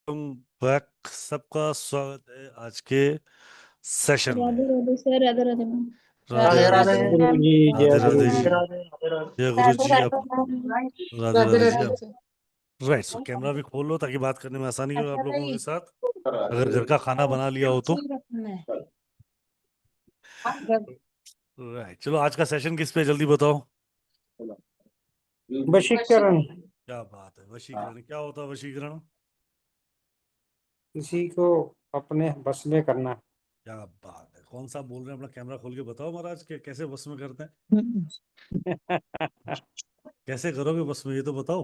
Back सबका स्वागत है आज के सेशन में। Radhe Radhe sir, Radhe Radhe ma'am. राधे राधे राधे राधे जी, गुरु जी, जय राधे गुरु राधे जी, जी, राधे राधे जय गुरु राधे जी। राधे आप मैम। राधे राधे राधे जी। आप राधे। राइट, सो कैमरा भी खोल लो ताकि बात करने में आसानी हो आप अच्छा लोगों के भाई, साथ। अगर घर का खाना बना लिया हो तो रखना है। राइट। चलो आज का सेशन किस पे जल्दी बताओ। वशीकरण। क्या बात है, वशीकरण क्या होता है? वशीकरण किसी को अपने बस में करना। क्या बात है, कौन सा बोल रहे हैं? अपना कैमरा खोल के बताओ महाराज के कैसे बस में करते हैं। कैसे करोगे बस में, ये तो बताओ।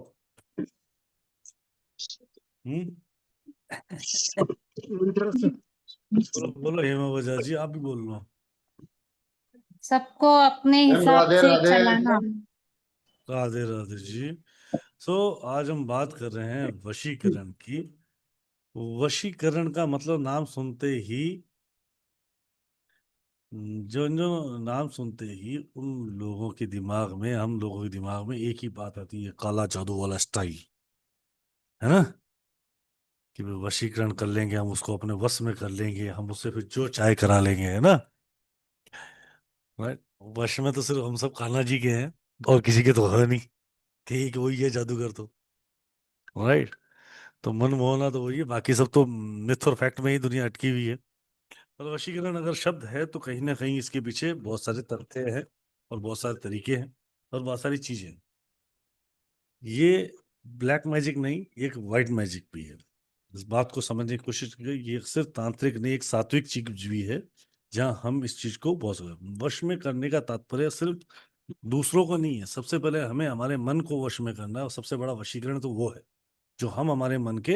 हम्म बोलो बोलो हेमा बजाज जी, आप भी बोल लो। सबको अपने हिसाब राधे से राधे। चलाना। राधे राधे जी। सो आज हम बात कर रहे हैं वशीकरण की। वशीकरण का मतलब नाम सुनते ही, जो जो नाम सुनते ही उन लोगों के दिमाग में, हम लोगों के दिमाग में एक ही बात आती है, काला जादू वाला स्टाइल, है ना? कि भाई वशीकरण कर लेंगे, हम उसको अपने वश में कर लेंगे, हम उससे फिर जो चाहे करा लेंगे, है ना? राइट। वश में तो सिर्फ हम सब कान्हा जी के हैं और किसी के तो है नहीं। ठीक है, वही है जादूगर तो। राइट। तो मनमोहना तो वही है, बाकी सब तो मिथ और फैक्ट में ही दुनिया अटकी हुई है। और वशीकरण अगर शब्द है तो कहीं ना कहीं इसके पीछे बहुत सारे तथ्य हैं और बहुत सारे तरीके हैं और बहुत सारी चीजें हैं। ये ब्लैक मैजिक नहीं, एक वाइट मैजिक भी है। इस बात को समझने की कोशिश करिए, ये सिर्फ तांत्रिक नहीं, एक सात्विक चीज भी है जहाँ हम इस चीज को बहुत वश में करने का तात्पर्य सिर्फ दूसरों को नहीं है। सबसे पहले हमें हमारे मन को वश में करना है, और सबसे बड़ा वशीकरण तो वो है जो हम हमारे मन के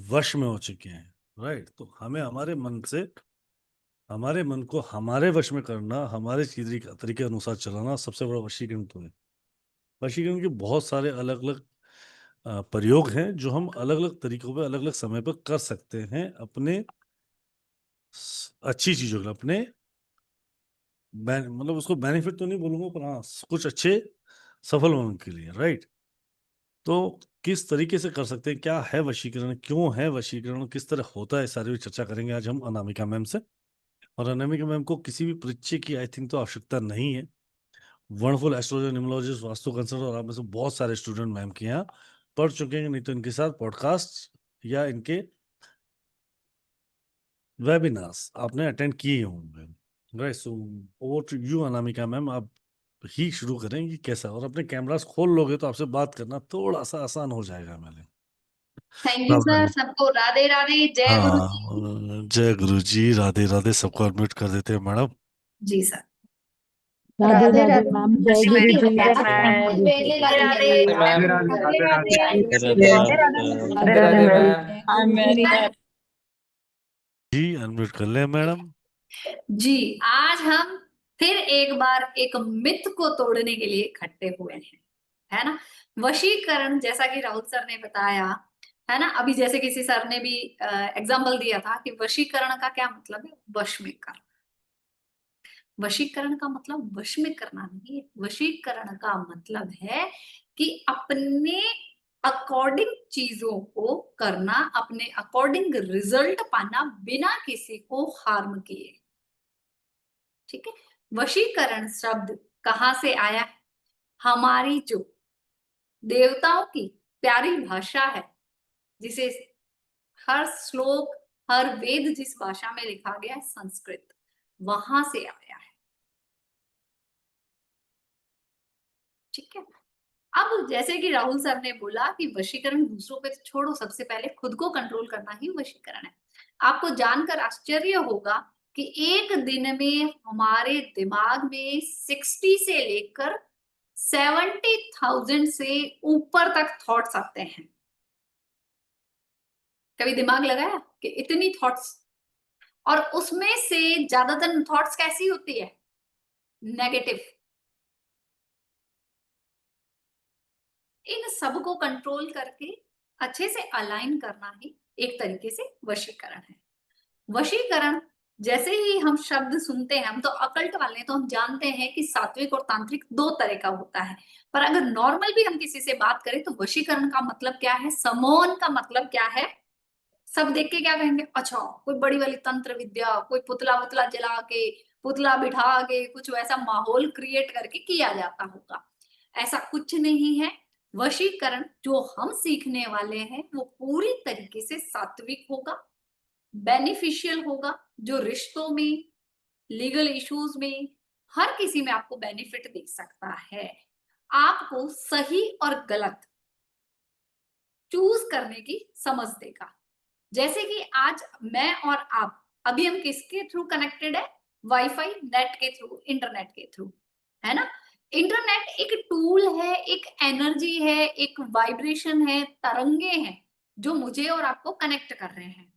वश में हो चुके हैं। राइट। तो हमें हमारे मन को हमारे वश में करना, हमारे तरीके अनुसार चलाना सबसे बड़ा वशीकरण तो है। वशीकरण के बहुत सारे अलग अलग प्रयोग हैं जो हम अलग अलग तरीकों पे अलग अलग समय पर कर सकते हैं, अपने अच्छी चीजों के लिए, अपने मतलब उसको बेनिफिट तो नहीं बोलूंगा, पर हाँ कुछ अच्छे सफल होने के लिए। राइट। तो किस तरीके से कर सकते हैं, क्या है वशीकरण, क्यों है वशीकरण, किस तरह होता है, सारी चर्चा करेंगे आज हम अनामिका मैम से। और अनामिका मैम को किसी भी परिचय की आई थिंक तो आवश्यकता नहीं है। Wonderful astrologer, numerologist, vastu consultant, और आप में से बहुत सारे स्टूडेंट मैम के यहाँ पढ़ चुके हैं, नहीं तो इनके साथ पॉडकास्ट या इनके वेबिनार्स आपने अटेंड किए होंगे। Right. So over to you Anamika ma'am, आप ही शुरू करेंगे कैसा, और अपने कैमरास खोल लोगे तो आपसे बात करना थोड़ा सा आसान हो जाएगा। मैंने थैंक यू सर, सबको राधे राधे, जय गुरु जी। हाँ, जय गुरु जी, राधे राधे। सबको अडमिट कर देते हैं मैडम। जी सर। राधे राधे मैम, जय गुरु जी। राधे राधे। राधे राधे। राधे राधे मैम। जी अनम्यूट कर ले मैडम। जी, आज हम फिर एक बार एक मिथ को तोड़ने के लिए इकट्ठे हुए हैं, है ना। वशीकरण, जैसा कि राहुल सर ने बताया, है ना। अभी जैसे किसी सर ने भी एग्जाम्पल दिया था कि वशीकरण का क्या मतलब है, वश में करना। वशीकरण का मतलब वश में करना नहीं है। वशीकरण का मतलब है कि अपने अकॉर्डिंग चीजों को करना, अपने अकॉर्डिंग रिजल्ट पाना, बिना किसी को हार्म किए। ठीक है। वशीकरण शब्द कहाँ से आया? हमारी जो देवताओं की प्यारी भाषा है, जिसे हर श्लोक, हर वेद जिस भाषा में लिखा गया है, संस्कृत, वहां से आया है। ठीक है। अब जैसे कि राहुल सर ने बोला कि वशीकरण दूसरों पे तो छोड़ो, सबसे पहले खुद को कंट्रोल करना ही वशीकरण है। आपको जानकर आश्चर्य होगा कि एक दिन में हमारे दिमाग में 60 से लेकर 70,000 से ऊपर तक थॉट्स आते हैं। कभी दिमाग लगाया कि इतनी थॉट्स, और उसमें से ज्यादातर थॉट्स कैसी होती है? नेगेटिव। इन सब को कंट्रोल करके अच्छे से अलाइन करना ही एक तरीके से वशीकरण है। वशीकरण, जैसे ही हम शब्द सुनते हैं, हम तो अकल्ट वाले हैं, तो हम जानते हैं कि सात्विक और तांत्रिक दो तरह का होता है। पर अगर नॉर्मल भी हम किसी से बात करें तो वशीकरण का मतलब क्या है, समोन का मतलब क्या है? सब देख के क्या कहेंगे, अच्छा कोई बड़ी वाली तंत्र विद्या, कोई पुतला वुतला जला के, पुतला बिठा के कुछ वैसा माहौल क्रिएट करके किया जाता होगा। ऐसा कुछ नहीं है। वशीकरण जो हम सीखने वाले हैं वो पूरी तरीके से सात्विक होगा, बेनिफिशियल होगा, जो रिश्तों में, लीगल इश्यूज में, हर किसी में आपको बेनिफिट दे सकता है। आपको सही और गलत चूज करने की समझ देगा। जैसे कि आज मैं और आप, अभी हम किसके थ्रू कनेक्टेड है, वाईफाई नेट के थ्रू, इंटरनेट के थ्रू, है ना। इंटरनेट एक टूल है, एक एनर्जी है, एक वाइब्रेशन है, तरंगे हैं जो मुझे और आपको कनेक्ट कर रहे हैं,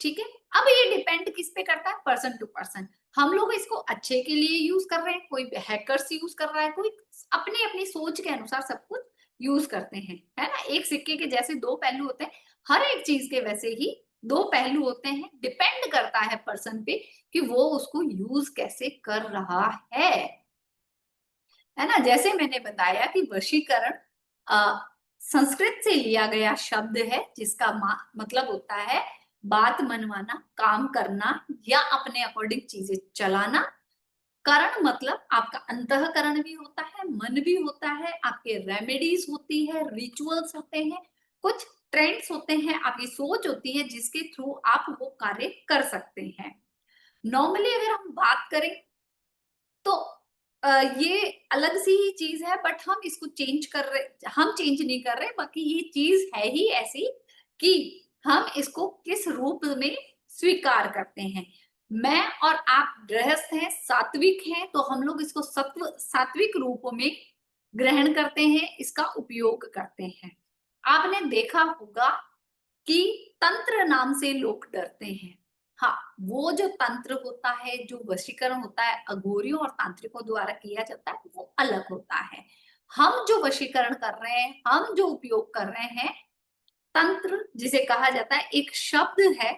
ठीक है। अब ये डिपेंड किस पे करता है, पर्सन टू पर्सन। हम लोग इसको अच्छे के लिए यूज कर रहे हैं, कोई हैकर्स यूज कर रहा है, कोई अपनी अपनी सोच के अनुसार सब कुछ यूज करते हैं, है ना। एक सिक्के के जैसे दो पहलू होते हैं, हर एक चीज के वैसे ही दो पहलू होते हैं। डिपेंड करता है पर्सन पे कि वो उसको यूज कैसे कर रहा है ना। जैसे मैंने बताया कि वशीकरण संस्कृत से लिया गया शब्द है, जिसका मतलब होता है बात मनवाना, काम करना या अपने अकॉर्डिंग चीजें चलाना। करण मतलब आपका अंतःकरण भी होता है, मन भी होता है, आपके रेमेडीज होती है, रिचुअल्स होते हैं, कुछ ट्रेंड्स होते हैं, आपकी सोच होती है जिसके थ्रू आप वो कार्य कर सकते हैं। नॉर्मली अगर हम बात करें तो ये अलग सी ही चीज है, बट हम इसको चेंज कर रहे, हम चेंज नहीं कर रहे, बाकी ये चीज है ही ऐसी कि हम इसको किस रूप में स्वीकार करते हैं। मैं और आप गृहस्थ हैं, सात्विक हैं, तो हम लोग इसको सात्विक रूप में ग्रहण करते हैं, इसका उपयोग करते हैं। आपने देखा होगा कि तंत्र नाम से लोग डरते हैं। हाँ, वो जो तंत्र होता है, जो वशीकरण होता है अघोरियों और तांत्रिकों द्वारा किया जाता है, वो अलग होता है। हम जो वशीकरण कर रहे हैं, हम जो उपयोग कर रहे हैं, तंत्र जिसे कहा जाता है, एक शब्द है।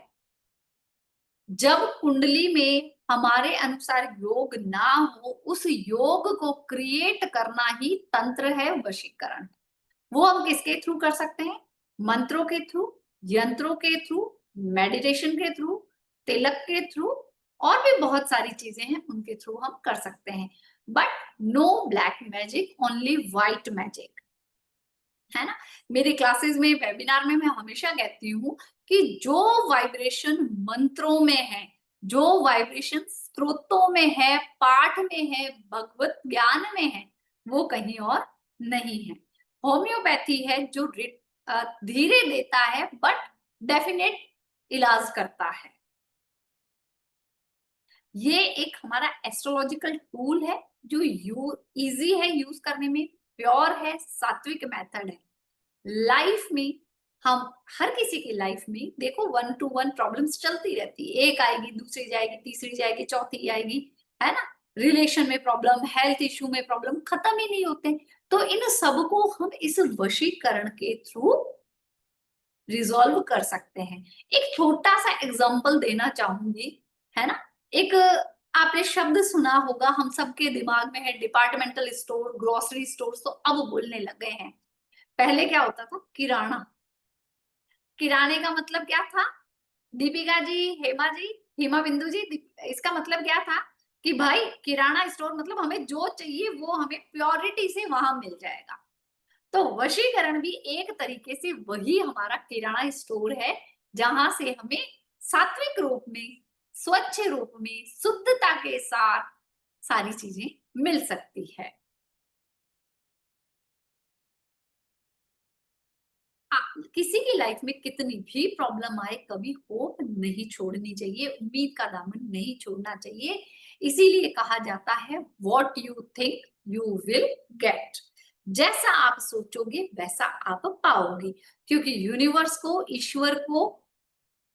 जब कुंडली में हमारे अनुसार योग ना हो, उस योग को क्रिएट करना ही तंत्र है, वशीकरण। वो हम किसके थ्रू कर सकते हैं, मंत्रों के थ्रू, यंत्रों के थ्रू, मेडिटेशन के थ्रू, तिलक के थ्रू, और भी बहुत सारी चीजें हैं उनके थ्रू हम कर सकते हैं। But no black magic, only white magic, है ना। मेरी क्लासेस में, वेबिनार में मैं हमेशा कहती हूँ कि जो वाइब्रेशन मंत्रों में है, जो वाइब्रेशन स्त्रोतों में है, पाठ में है, भगवत ज्ञान में है, वो कहीं और नहीं है। होम्योपैथी है जो धीरे देता है बट डेफिनेट इलाज करता है। ये एक हमारा एस्ट्रोलॉजिकल टूल है जो इजी है यूज करने में, प्योर है, सात्विक मेथड है। लाइफ में हम हर किसी की लाइफ में देखो 1 to 1 प्रॉब्लम्स चलती रहती है, एक आएगी, दूसरी जाएगी, तीसरी जाएगी, चौथी आएगी, है ना। रिलेशन में प्रॉब्लम, हेल्थ इश्यू में प्रॉब्लम, खत्म ही नहीं होते। तो इन सबको हम इस वशीकरण के थ्रू रिजॉल्व कर सकते हैं। एक छोटा सा एग्जांपल देना चाहूंगी, है ना। एक आपने शब्द सुना होगा, हम सबके दिमाग में है, डिपार्टमेंटल स्टोर, ग्रोसरी स्टोर, तो अब बोलने लगे हैं। पहले क्या होता था, किराना। किराने का मतलब क्या था, दीपिका जी, हेमा जी, हेमा बिंदु जी, इसका मतलब क्या था कि भाई किराना स्टोर मतलब हमें जो चाहिए वो हमें प्योरिटी से वहां मिल जाएगा। तो वशीकरण भी एक तरीके से वही हमारा किराना स्टोर है, जहां से हमें सात्विक रूप में, स्वच्छ रूप में, शुद्धता के साथ सारी चीजें मिल सकती है। किसी की लाइफ में कितनी भी प्रॉब्लम आए, कभी होप नहीं छोड़नी चाहिए, उम्मीद का दामन नहीं छोड़ना चाहिए। इसीलिए कहा जाता है what you think you will get. जैसा आप सोचोगे वैसा आप पाओगे, क्योंकि यूनिवर्स को, ईश्वर को,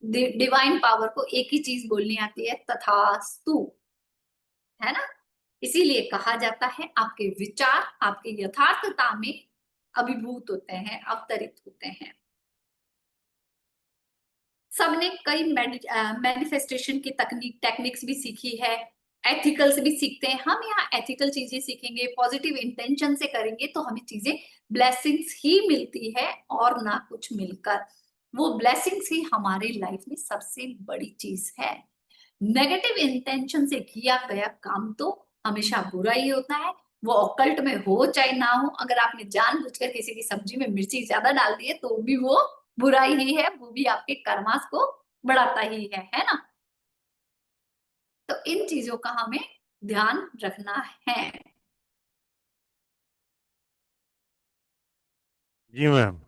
डिवाइन पावर को एक ही चीज बोलनी आती है, तथास्तु, है ना। इसीलिए कहा जाता है आपके विचार आपके यथार्थता में अभिभूत होते हैं, अवतरित होते हैं। सबने कई मैनिफेस्टेशन की टेक्निक्स भी सीखी है, एथिकल्स भी सीखते हैं। हम यहाँ एथिकल चीजें सीखेंगे, पॉजिटिव इंटेंशन से करेंगे तो हमें चीजें ब्लेसिंग्स ही मिलती है और ना कुछ मिलकर। वो ब्लेसिंग्स ही हमारी लाइफ में सबसे बड़ी चीज है। नेगेटिव इंटेंशन से किया गया काम तो हमेशा बुरा ही होता है, वो ऑकल्ट में हो चाहे ना हो। अगर आपने जानबूझकर किसी की सब्जी में मिर्ची ज्यादा डाल दी है तो भी वो बुराई ही है, वो भी आपके कर्मास को बढ़ाता ही है ना। तो इन चीजों का हमें ध्यान रखना है। जी मैम।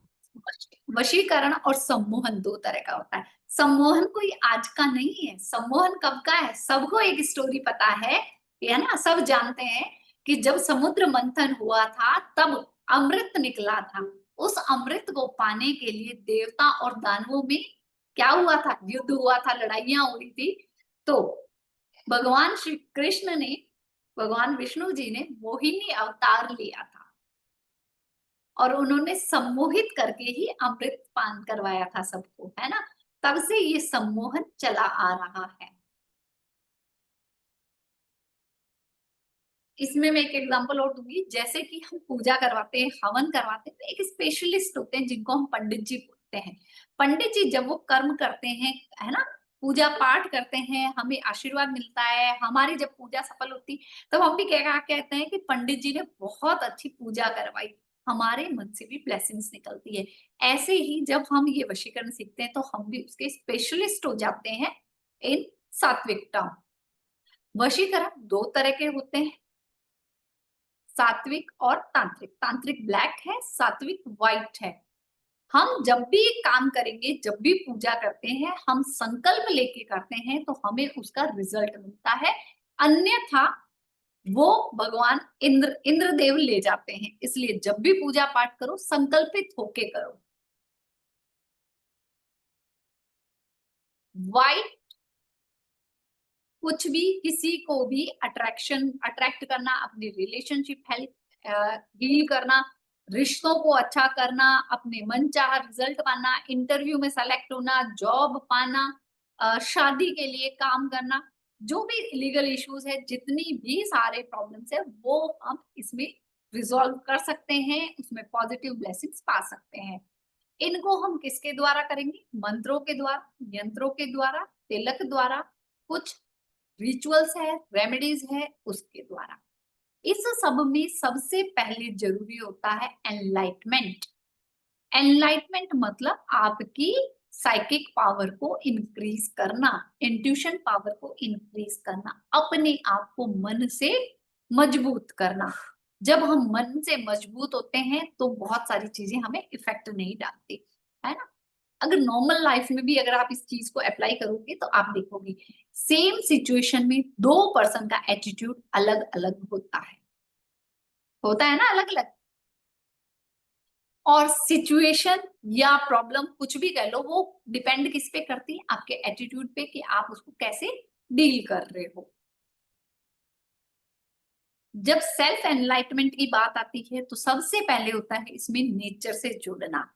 वशीकरण और सम्मोहन दो तरह का होता है। सम्मोहन कोई आज का नहीं है, सम्मोहन कब का है, सबको एक स्टोरी पता है ना, सब जानते हैं कि जब समुद्र मंथन हुआ था तब अमृत निकला था। उस अमृत को पाने के लिए देवता और दानवों में क्या हुआ था, युद्ध हुआ था, लड़ाइयां हुई थी। तो भगवान श्री कृष्ण ने, भगवान विष्णु जी ने मोहिनी अवतार लिया था और उन्होंने सम्मोहित करके ही अमृत पान करवाया था सबको, है ना। तब से ये सम्मोहन चला आ रहा है। इसमें मैं एक एग्जांपल और दूंगी, जैसे कि हम पूजा करवाते हैं, हवन करवाते हैं, तो एक स्पेशलिस्ट होते हैं जिनको हम पंडित जी बोलते हैं। पंडित जी जब वो कर्म करते हैं, है ना, पूजा पाठ करते हैं, हमें आशीर्वाद मिलता है, हमारी जब पूजा सफल होती तब हम भी क्या कहते हैं कि पंडित जी ने बहुत अच्छी पूजा करवाई, हमारे मन से भी ब्लेसिंग्स निकलती है। ऐसे ही जब हम ये वशीकरण सीखते हैं तो हम भी उसके स्पेशलिस्ट हो जाते हैं इन सात्विकता। वशीकरण दो तरह के होते हैं, सात्विक और तांत्रिक। तांत्रिक ब्लैक है, सात्विक व्हाइट है। हम जब भी काम करेंगे, जब भी पूजा करते हैं, हम संकल्प लेके करते हैं तो हमें उसका रिजल्ट मिलता है, अन्यथा वो भगवान इंद्रदेव ले जाते हैं। इसलिए जब भी पूजा पाठ करो संकल्पित होके करो। व्हाइट कुछ भी, किसी को भी अट्रैक्ट करना, अपनी रिलेशनशिप हेल्प हील करना, रिश्तों को अच्छा करना, अपने मनचाहा रिजल्ट पाना, इंटरव्यू में सेलेक्ट होना, जॉब पाना, शादी के लिए काम करना, जो भी लीगल इश्यूज है, जितनी भी सारे प्रॉब्लम्स है, वो हम इसमें रिजॉल्व कर सकते हैं, उसमें पॉजिटिव ब्लेसिंग्स पा सकते हैं। इनको हम किसके द्वारा करेंगे, मंत्रों के द्वारा, यंत्रों के द्वारा, तिलक द्वारा, कुछ रिचुअल्स है, रेमेडीज है, उसके द्वारा। इस सब में सबसे पहले जरूरी होता है एनलाइटमेंट। एनलाइटमेंट मतलब आपकी साइकिक पावर को इंक्रीज करना, इंट्यूशन पावर को इंक्रीज करना, अपने आप को मन से मजबूत करना। जब हम मन से मजबूत होते हैं तो बहुत सारी चीजें हमें इफेक्ट नहीं डालती, है ना। अगर नॉर्मल लाइफ में भी अगर आप इस चीज को अप्लाई करोगे तो आप देखोगे सेम सिचुएशन में दो पर्सन का एटीट्यूड अलग अलग होता है ना, अलग अलग। और सिचुएशन या प्रॉब्लम कुछ भी कह लो, वो डिपेंड किस पे करती है, आपके एटीट्यूड पे, कि आप उसको कैसे डील कर रहे हो। जब सेल्फ एनलाइटमेंट की बात आती है तो सबसे पहले होता है इसमें नेचर से जुड़ना।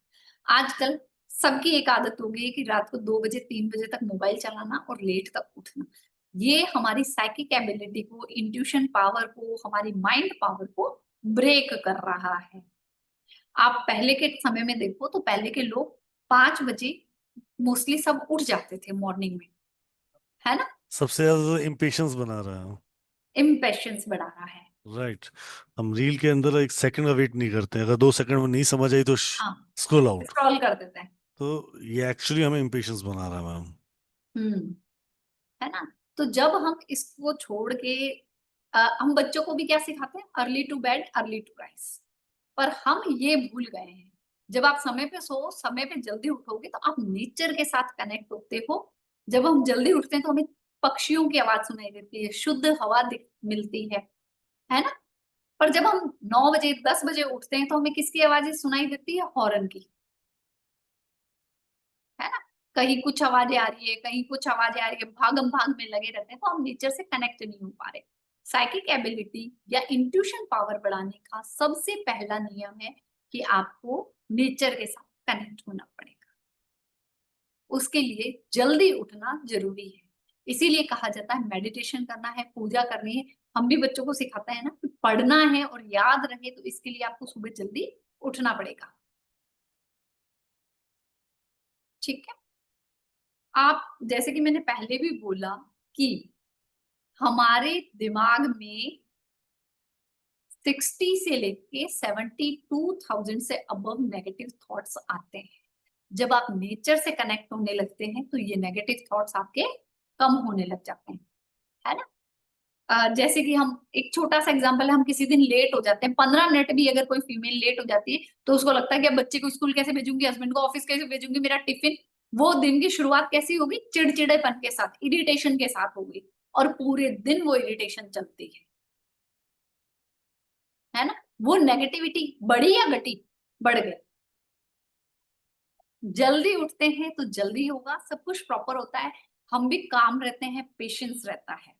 आजकल सबकी एक आदत हो गई है कि रात को 2 बजे 3 बजे तक मोबाइल चलाना और लेट तक उठना। ये हमारी साइकिक एबिलिटी को, इंट्यूशन पावर को, हमारी माइंड पावर को ब्रेक कर रहा है। आप पहले के समय में देखो तो पहले के लोग 5 बजे मोस्टली सब उठ जाते थे मॉर्निंग में, है ना। सबसे ज्यादा इम्पेशंस बना रहा है। इम्पेशंस बढ़ा रहा है। राइट। हम रील के अंदर एक सेकंड का वेट नहीं करते हैं, अगर 2 सेकंड में नहीं समझ आई तो हाँ, स्क्रॉल आउट। स्क्रॉल कर देते हैं। तो ये एक्चुअली हमें इम्पेशंस बना रहा है मैम। हम्म, है ना। तो जब हम इसको छोड़ के हम बच्चों को भी क्या सिखाते हैं, early to bed early to rise. पर हम ये भूल गए हैं, जब आप समय पे सो, समय पे जल्दी उठोगे तो आप नेचर के साथ कनेक्ट होते हो। जब हम जल्दी उठते हैं तो हमें पक्षियों की आवाज सुनाई देती है, शुद्ध हवा मिलती है ना। पर जब हम 9 बजे 10 बजे उठते हैं तो हमें किसकी आवाजें सुनाई देती है, हॉर्न की, है ना। कहीं कुछ आवाजें आ रही है, कहीं कुछ आवाजें आ रही है, भागम भाग में लगे रहते हैं, तो हम नेचर से कनेक्ट नहीं हो पा रहे। साइकिक एबिलिटी या इंट्यूशन पावर बढ़ाने का सबसे पहला नियम है कि आपको नेचर के साथ कनेक्ट होना पड़ेगा। उसके लिए जल्दी उठना जरूरी है। इसीलिए कहा जाता है मेडिटेशन करना है, पूजा करनी है। हम भी बच्चों को सिखाते हैं ना कि पढ़ना है और याद रहे, तो इसके लिए आपको सुबह जल्दी उठना पड़ेगा। ठीक है। आप जैसे कि मैंने पहले भी बोला कि हमारे दिमाग में 60 से लेके 72,000 से अबव नेगेटिव थॉट्स आते हैं। जब आप नेचर से कनेक्ट होने लगते हैं तो ये नेगेटिव थॉट्स आपके कम होने लग जाते हैं, है ना। जैसे कि हम एक छोटा सा एग्जांपल है, हम किसी दिन लेट हो जाते हैं, 15 मिनट भी अगर कोई फीमेल लेट हो जाती है तो उसको लगता है कि अब बच्चे को स्कूल कैसे भेजूंगी, हस्बैंड को ऑफिस कैसे भेजूंगी, मेरा टिफिन। वो दिन की शुरुआत कैसी होगी, चिड़चिड़ेपन के साथ, इरिटेशन के साथ होगी, और पूरे दिन वो इरिटेशन चलती है ना। वो नेगेटिविटी बढ़ी या घटी, बढ़ गई। जल्दी उठते हैं तो जल्दी होगा, सब कुछ प्रॉपर होता है, हम भी काम रहते हैं, पेशेंस रहता है।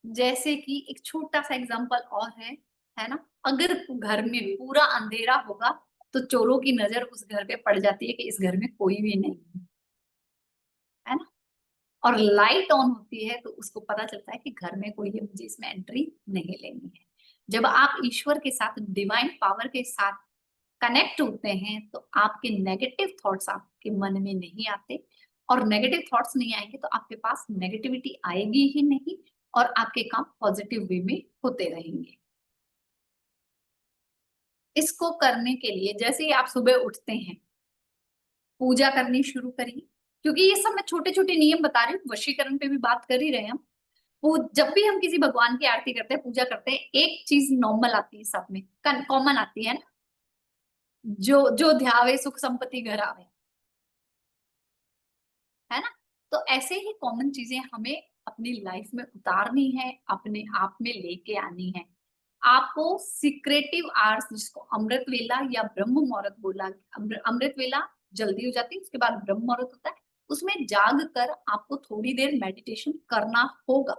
जैसे कि एक छोटा सा एग्जांपल और है ना। अगर घर में पूरा अंधेरा होगा तो चोरों की नजर उस घर पे पड़ जाती है कि इस घर में कोई भी नहीं है ना। और लाइट ऑन होती है तो उसको पता चलता है कि घर में कोई है, मुझे इसमें एंट्री नहीं लेनी है। जब आप ईश्वर के साथ, डिवाइन पावर के साथ कनेक्ट होते हैं तो आपके नेगेटिव थॉट्स आपके मन में नहीं आते, और नेगेटिव थॉट्स नहीं आएंगे तो आपके पास नेगेटिविटी आएगी ही नहीं, और आपके काम पॉजिटिव वे में होते रहेंगे। इसको करने के लिए जैसे ही आप सुबह उठते हैं, पूजा करनी शुरू करिए, क्योंकि ये सब मैं छोटे छोटे नियम बता रही हूँ, वशीकरण पे भी बात कर ही रहे हैं हम। जब भी हम किसी भगवान की आरती करते हैं, पूजा करते हैं, एक चीज नॉर्मल आती है, सब में कॉमन आती है ना, जो जो ध्यावे सुख संपत्ति घर आवे, है ना। तो ऐसे ही कॉमन चीजें हमें अपनी लाइफ में उतारनी है, अपने आप में लेके आनी है। आपको सीक्रेटिव आवर्स, जिसको अमृत वेला या ब्रह्म मुहूर्त बोला, अमृत वेला जल्दी हो जाती है, उसके बाद ब्रह्म मुहूर्त होता है, उसमें जाग कर आपको थोड़ी देर मेडिटेशन करना होगा।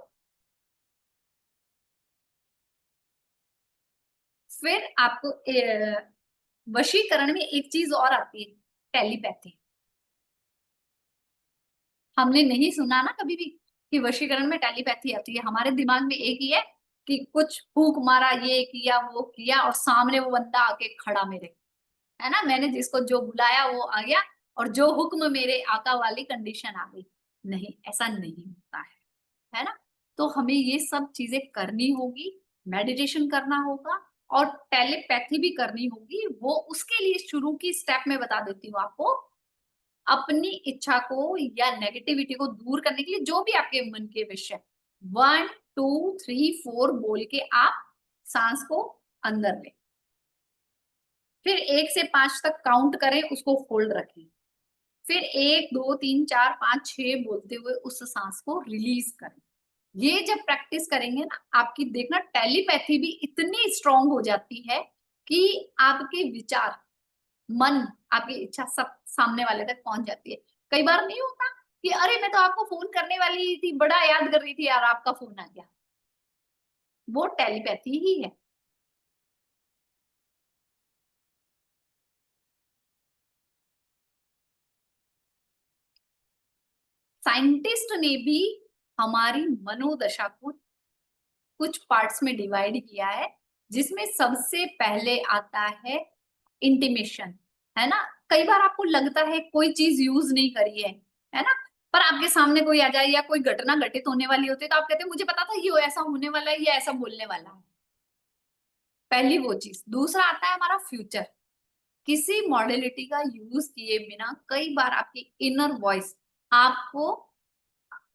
फिर आपको वशीकरण में एक चीज और आती है, टेलीपैथी। हमने नहीं सुना ना कभी भी कि वशीकरण में टेलीपैथी आती है। हमारे दिमाग में एक ही है कि कुछ फूंक मारा, ये किया वो किया, और सामने वो बंदा आके खड़ा मेरे, है ना, मैंने जिसको जो बुलाया वो आ गया, और जो हुक्म मेरे आका वाली कंडीशन आ गई। नहीं, ऐसा नहीं होता है ना। तो हमें ये सब चीजें करनी होगी, मेडिटेशन करना होगा, और टेलीपैथी भी करनी होगी। वो उसके लिए शुरू की स्टेप में बता देती हूँ आपको। अपनी इच्छा को या नेगेटिविटी को दूर करने के लिए जो भी आपके मन के विषय, 1 2 3 4 बोल के आप सांस को अंदर लें, फिर 1 से 5 तक काउंट करें, उसको होल्ड रखें, फिर 1 2 3 4 5 6 बोलते हुए उस सांस को रिलीज करें। ये जब प्रैक्टिस करेंगे ना, आपकी देखना टेलीपैथी भी इतनी स्ट्रांग हो जाती है कि आपके विचार, मन, आपकी इच्छा सब सामने वाले तक पहुंच जाती है। कई बार नहीं होता कि अरे मैं तो आपको फोन करने वाली थी, बड़ा याद कर रही थी यार, आपका फोन आ गया। वो टेलीपैथी ही है। साइंटिस्ट ने भी हमारी मनोदशा को कुछ पार्ट्स में डिवाइड किया है, जिसमें सबसे पहले आता है इंटीमेशन, है ना। कई बार आपको लगता है कोई चीज यूज नहीं करी है ना, पर आपके सामने कोई आ जाए या कोई घटना घटित होने वाली होती है तो आप कहते हैं मुझे पता था ये ऐसा होने वाला है या ऐसा बोलने वाला है। पहली वो चीज। दूसरा आता है हमारा फ्यूचर। किसी मॉडलिटी का यूज किए बिना कई बार आपकी इनर वॉइस आपको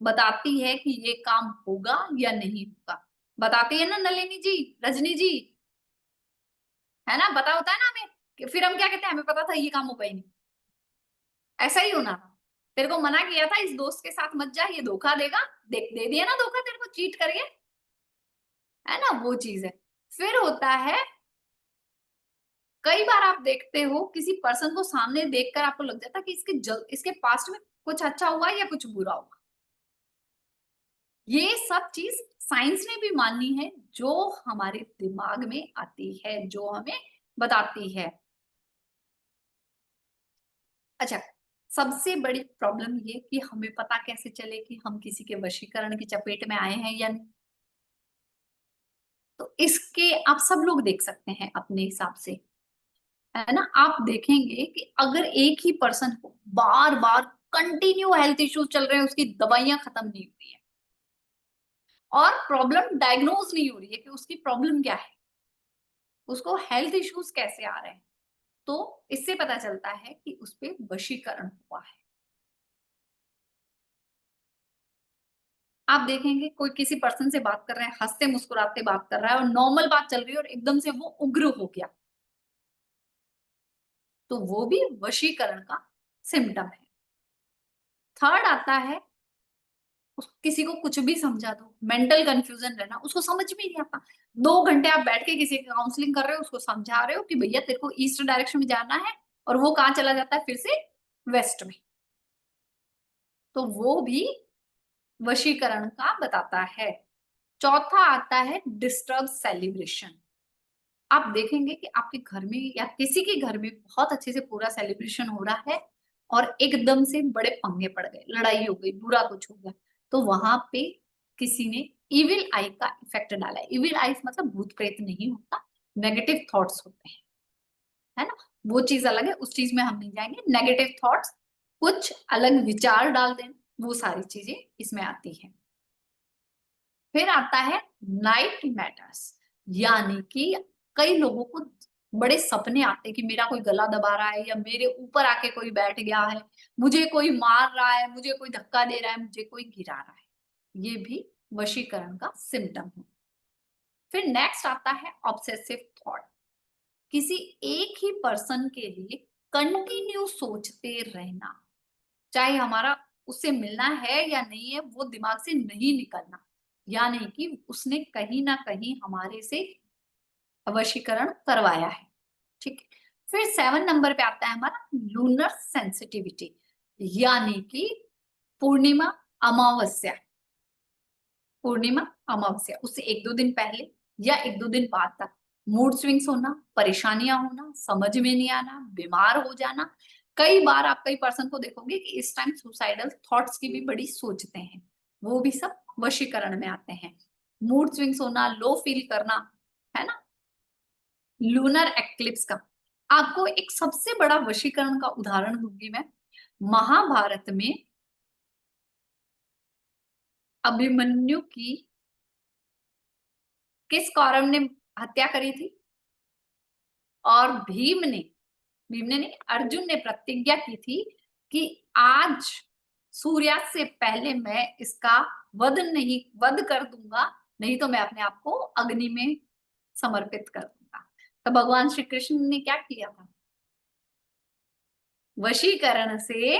बताती है कि ये काम होगा या नहीं होगा। बताती है ना नलिनी जी, रजनी जी, है ना, पता होता है ना हमें। फिर हम क्या कहते हैं, हमें पता था ये काम होगा ही नहीं। ऐसा ही होना था, तेरे को मना किया था इस दोस्त के साथ मत जा, ये धोखा देगा, देख दे दिया ना धोखा तेरे को, चीट करके, है ना, वो चीज है। फिर होता है, कई बार आप देखते हो किसी पर्सन को सामने देखकर आपको लग जाता है कि इसके पास्ट में कुछ अच्छा हुआ या कुछ बुरा हुआ। ये सब चीज साइंस ने भी मानी है, जो हमारे दिमाग में आती है, जो हमें बताती है। अच्छा, सबसे बड़ी प्रॉब्लम ये कि हमें पता कैसे चले कि हम किसी के वशीकरण की चपेट में आए हैं या नहीं। तो इसके आप सब लोग देख सकते हैं अपने हिसाब से। है ना। आप देखेंगे कि अगर एक ही पर्सन को बार बार कंटिन्यू हेल्थ इश्यूज चल रहे हैं, उसकी दवाइयां खत्म नहीं हो रही है और प्रॉब्लम डायग्नोज नहीं हो रही है कि उसकी प्रॉब्लम क्या है, उसको हेल्थ इश्यूज कैसे आ रहे हैं, तो इससे पता चलता है कि उस पे वशीकरण हुआ है। आप देखेंगे कोई किसी पर्सन से बात कर रहे हैं, हंसते मुस्कुराते बात कर रहा है और नॉर्मल बात चल रही है और एकदम से वो उग्र हो गया, तो वो भी वशीकरण का सिम्टम है। थर्ड आता है किसी को कुछ भी समझा दो, मेंटल कंफ्यूजन रहना, उसको समझ में नहीं आता। 2 घंटे आप बैठ के किसी की काउंसलिंग कर रहे हो, उसको समझा रहे हो कि भैया तेरे को ईस्ट डायरेक्शन में जाना है, और वो कहाँ चला जाता है फिर से वेस्ट में, तो वो भी वशीकरण का बताता है। चौथा आता है डिस्टर्ब सेलिब्रेशन। आप देखेंगे कि आपके घर में या किसी के घर में बहुत अच्छे से पूरा सेलिब्रेशन हो रहा है और एकदम से बड़े पंगे पड़ गए, लड़ाई हो गई, बुरा कुछ हो गया, तो वहां पे किसी ने इविल आई का इफेक्ट डाला है। इविल आईज मतलब भूत प्रेत नहीं होता, नेगेटिव थॉट्स होते हैं, है ना। वो चीज अलग है, उस चीज में हम नहीं जाएंगे। नेगेटिव थॉट्स, कुछ अलग विचार डाल देना, वो सारी चीजें इसमें आती है। फिर आता है नाइट मैटर्स, यानी कि कई लोगों को बड़े सपने आते हैं कि मेरा कोई गला दबा रहा है, या मेरे ऊपर आके कोई बैठ गया है, मुझे कोई मार रहा है, मुझे कोई धक्का दे रहा है, मुझे कोई गिरा रहा है, ये भी वशीकरण का सिम्टम है। फिर नेक्स्ट आता है ऑब्सेसिव थॉट। किसी एक ही पर्सन के लिए कंटिन्यू सोचते रहना, चाहे हमारा उससे मिलना है या नहीं है, वो दिमाग से नहीं निकलना, यानी कि उसने कहीं ना कहीं हमारे से वशीकरण करवाया है। ठीक है। फिर 7 नंबर पे आता है हमारा लूनर सेंसिटिविटी, यानी कि पूर्णिमा अमावस्या, पूर्णिमा अमावस्या उससे 1-2 दिन पहले या 1-2 दिन बाद तक मूड स्विंग्स होना, परेशानियां होना, समझ में नहीं आना, बीमार हो जाना। कई बार आप कई पर्सन को देखोगे कि इस टाइम सुसाइडल थॉट्स की भी बड़ी सोचते हैं, वो भी सब वशीकरण में आते हैं। मूड स्विंग्स होना, लो फील करना, है ना। लूनर एक्लिप्स का आपको एक सबसे बड़ा वशीकरण का उदाहरण दूंगी मैं। महाभारत में अभिमन्यु की किस कौरव ने हत्या करी थी, और भीम ने नहीं, अर्जुन ने प्रतिज्ञा की थी कि आज सूर्यास्त से पहले मैं इसका वध कर दूंगा, नहीं तो मैं अपने आप को अग्नि में समर्पित कर दूंगा। तो भगवान श्री कृष्ण ने क्या किया था, वशीकरण से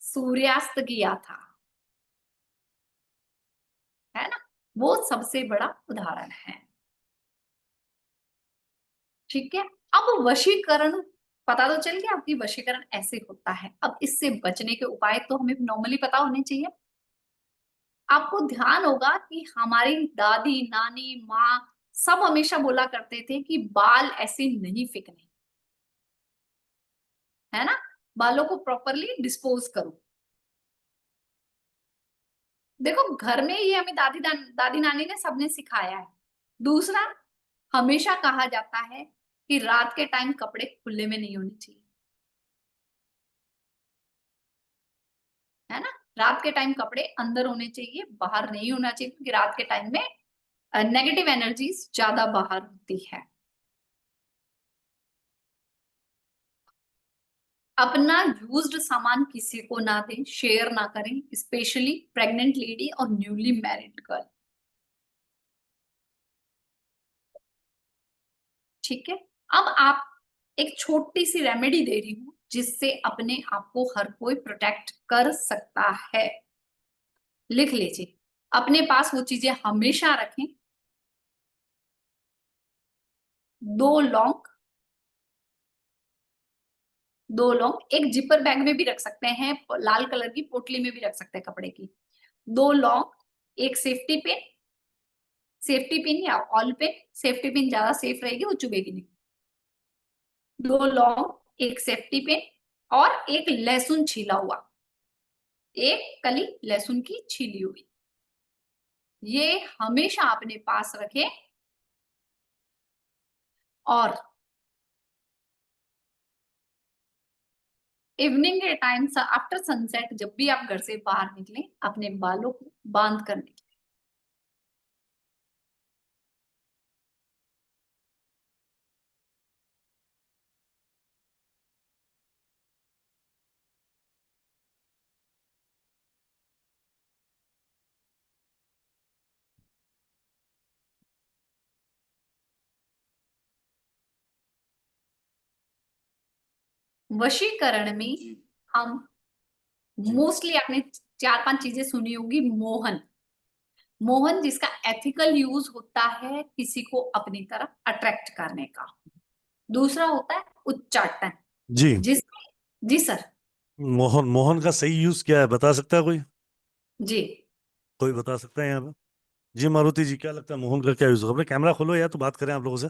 सूर्यास्त किया था, है ना। वो सबसे बड़ा उदाहरण है। ठीक है। अब वशीकरण पता तो चल गया आपकी, वशीकरण ऐसे होता है। अब इससे बचने के उपाय तो हमें नॉर्मली पता होने चाहिए। आपको ध्यान होगा कि हमारी दादी, नानी, माँ सब हमेशा बोला करते थे कि बाल ऐसे नहीं फेंकने, है ना, बालों को प्रॉपरली डिस्पोज करो। देखो घर में ये हमें दादी नानी ने सबने सिखाया है। दूसरा, हमेशा कहा जाता है कि रात के टाइम कपड़े खुले में नहीं होने चाहिए, है ना। रात के टाइम कपड़े अंदर होने चाहिए, बाहर नहीं होना चाहिए, क्योंकि रात के टाइम में नेगेटिव एनर्जीज ज्यादा बाहर होती है। अपना यूज्ड सामान किसी को ना दें, शेयर ना करें, स्पेशली प्रेग्नेंट लेडी और न्यूली मैरिड गर्ल। ठीक है। अब आप एक छोटी सी रेमेडी दे रही हूं जिससे अपने आप को हर कोई प्रोटेक्ट कर सकता है। लिख लीजिए, अपने पास वो चीजें हमेशा रखें। 2 लौंग, 2 लौंग एक जिपर बैग में भी रख सकते हैं, लाल कलर की पोटली में भी रख सकते हैं कपड़े की। 2 लौंग, एक सेफ्टी पिन, सेफ्टी पिन या ऑल पिन, सेफ्टी पिन ज्यादा सेफ रहेगी, वो चुभेगी नहीं। 2 लौंग, एक सेफ्टी पिन और एक लहसुन छीला हुआ, एक कली लहसुन की छीली हुई, ये हमेशा अपने पास रखें। और इवनिंग के टाइम आफ्टर सनसेट जब भी आप घर से बाहर निकलें, अपने बालों को बांध कर निकलें। वशीकरण में हम मोस्टली आपने 4-5 चीजें सुनी होगी। मोहन जिसका एथिकल यूज होता है किसी को अपनी तरफ अट्रैक्ट करने का। दूसरा होता है उच्चाटन, जी जी सर। मोहन मोहन का सही यूज क्या है बता सकता है कोई? जी कोई बता सकता है यहाँ पे? जी मारुति जी क्या लगता है मोहन का क्या यूज होगा? अपने कैमरा खोलो या तो बात करें आप लोगों से।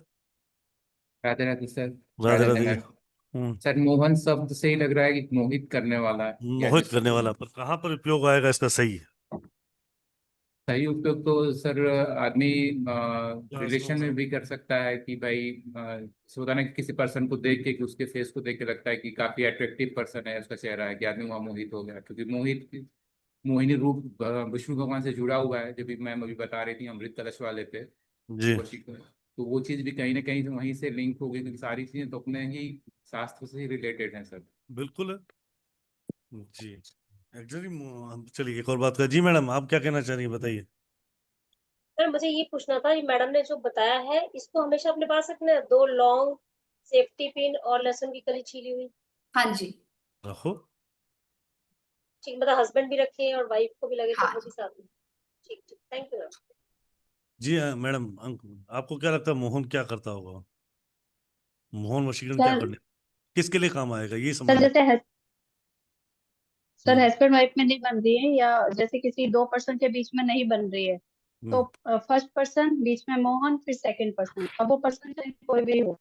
राधे राधे सर। राधे राधे राधे। मैम। हम्म। सर मोहन शब्द से ही लग रहा है कि मोहित करने वाला है या मोहित जिसको करने वाला, पर कहाँ पर उपयोग आएगा इसका सही? सही उपयोग तो सर आदमी हाँ, रिलेशन में समझ भी कर सकता है कि भाई जैसे होता है ना कि किसी पर्सन को देख के कि उसके फेस को देख के लगता है कि काफी अट्रैक्टिव पर्सन है, उसका चेहरा है, कि आदमी वहाँ मोहित हो गया, क्योंकि मोहिनी रूप विष्णु भगवान से जुड़ा हुआ है, जो भी मैम अभी बता रही थी अमृत कलश वाले पे जी वशीकरण। तो वो चीज भी कहीं ना कहीं वहीं से लिंक हो गई, क्योंकि सारी चीजें तो अपने ही शास्त्र से ही रिलेटेड हैं सर। बिल्कुल है। जी एक्चुअली चलिए एक और बात कर। जी मैडम आप क्या कहना चाह रही हैं बताइए। सर मुझे ये पूछना था, ये मैडम ने जो बताया है इसको हमेशा अपने पास रखना है, 2 लॉन्ग सेफ्टी पिन और लहसुन की कली छीली हुई। हाँ जी। रखो। ठीक, मतलब हस्बैंड भी रखे और वाइफ को भी लगे तो हाँ वो भी साथ में। ठीक ठीक, थैंक यू मैम। जी मैडम आपको क्या लगता है मोहन क्या करता होगा? मोहन वशीकरण क्या सर करने किसके लिए काम आएगा ये सर समझना। जैसे सर हम्म, हस्बैंड वाइफ में नहीं बन रही है, या जैसे किसी 2 पर्सन के बीच में नहीं बन रही है, तो हम्म, फर्स्ट पर्सन बीच में मोहन, फिर सेकंड पर्सन, अब वो पर्सन चाहे कोई भी हो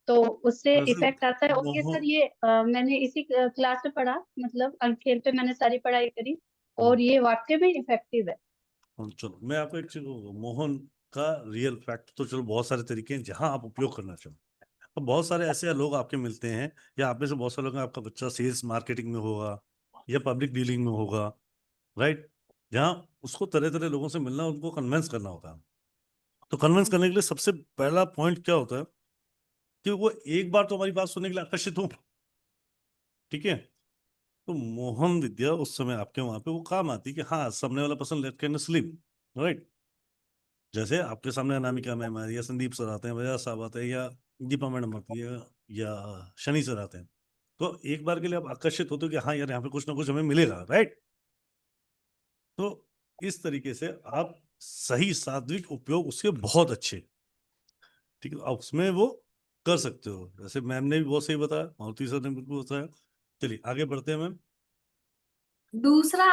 तो उससे वैसे इफेक्ट आता है। ओके सर, मोहन ये मैंने इसी क्लास में पढ़ा, मतलब अंखेल पे मैंने सारी पढ़ाई करी, हम्म, और ये वाकई में इफेक्टिव है। चलो मैं आपको एक चीज मोहन का रियल फैक्ट तो चलो बहुत सारे तरीके हैं जहां आप उपयोग करना चाहो। तो बहुत सारे ऐसे लोग आपके मिलते हैं या आप में से बहुत सारे लोग हैं, आपका बच्चा सेल्स मार्केटिंग में होगा या पब्लिक डीलिंग में होगा, राइट? जहाँ उसको तरह तरह लोगों से मिलना, उनको कन्विंस करना होता है। तो कन्विंस करने के लिए सबसे पहला पॉइंट क्या होता है कि वो एक बार तो हमारी बात सुनने के लिए आकर्षित हो। ठीक है? तो मोहन विद्या उस समय आपके वहां पे वो काम आती है कि हाँ सामने वाला person let can sleep, right? जैसे आपके सामने अनामिका मैम है या संदीप सर आते हैं, वजह साहब आते हैं, या दीपा मैडम आती है, या शनि सर आते हैं, तो एक बार के लिए आप आकर्षित होते हो कि हाँ यार यहाँ पे कुछ ना कुछ हमें मिलेगा, राइट? तो इस तरीके से आप सही सात्विक उपयोग उसके बहुत अच्छे, ठीक है, आप उसमें वो कर सकते हो। जैसे मैम ने भी बहुत सही बताया, मारुति सर ने बिल्कुल बताया। चलिए आगे बढ़ते हैं मैम। दूसरा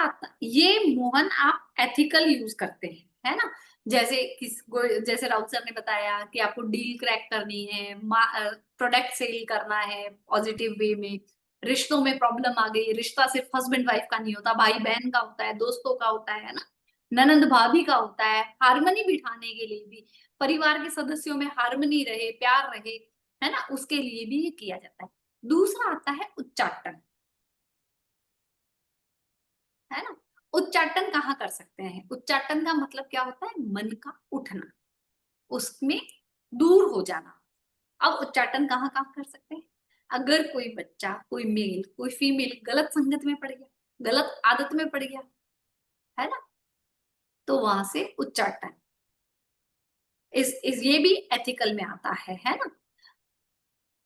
ये मोहन आप एथिकल यूज करते हैं, है ना। जैसे राउत सर ने बताया कि आपको डील क्रैक करनी है, प्रोडक्ट सेल करना है पॉजिटिव वे में। रिश्तों में प्रॉब्लम आ गई, रिश्ता सिर्फ हस्बैंड वाइफ का नहीं होता, भाई बहन का होता है, दोस्तों का होता है ना, ननंद भाभी का होता है। हारमोनी बिठाने के लिए भी, परिवार के सदस्यों में हारमोनी रहे, प्यार रहे, है ना, उसके लिए भी ये किया जाता है। दूसरा आता है उच्चाटन, है ना। उच्चाटन कहाँ कर सकते हैं? उच्चाटन का मतलब क्या होता है? मन का उठना, उसमें दूर हो जाना। अब उच्चाटन कहाँ कहाँ कर सकते हैं? अगर कोई बच्चा, कोई मेल, कोई फीमेल गलत संगत में पड़ गया, गलत आदत में पड़ गया, है ना, तो वहां से उच्चाटन इस ये भी एथिकल में आता है ना।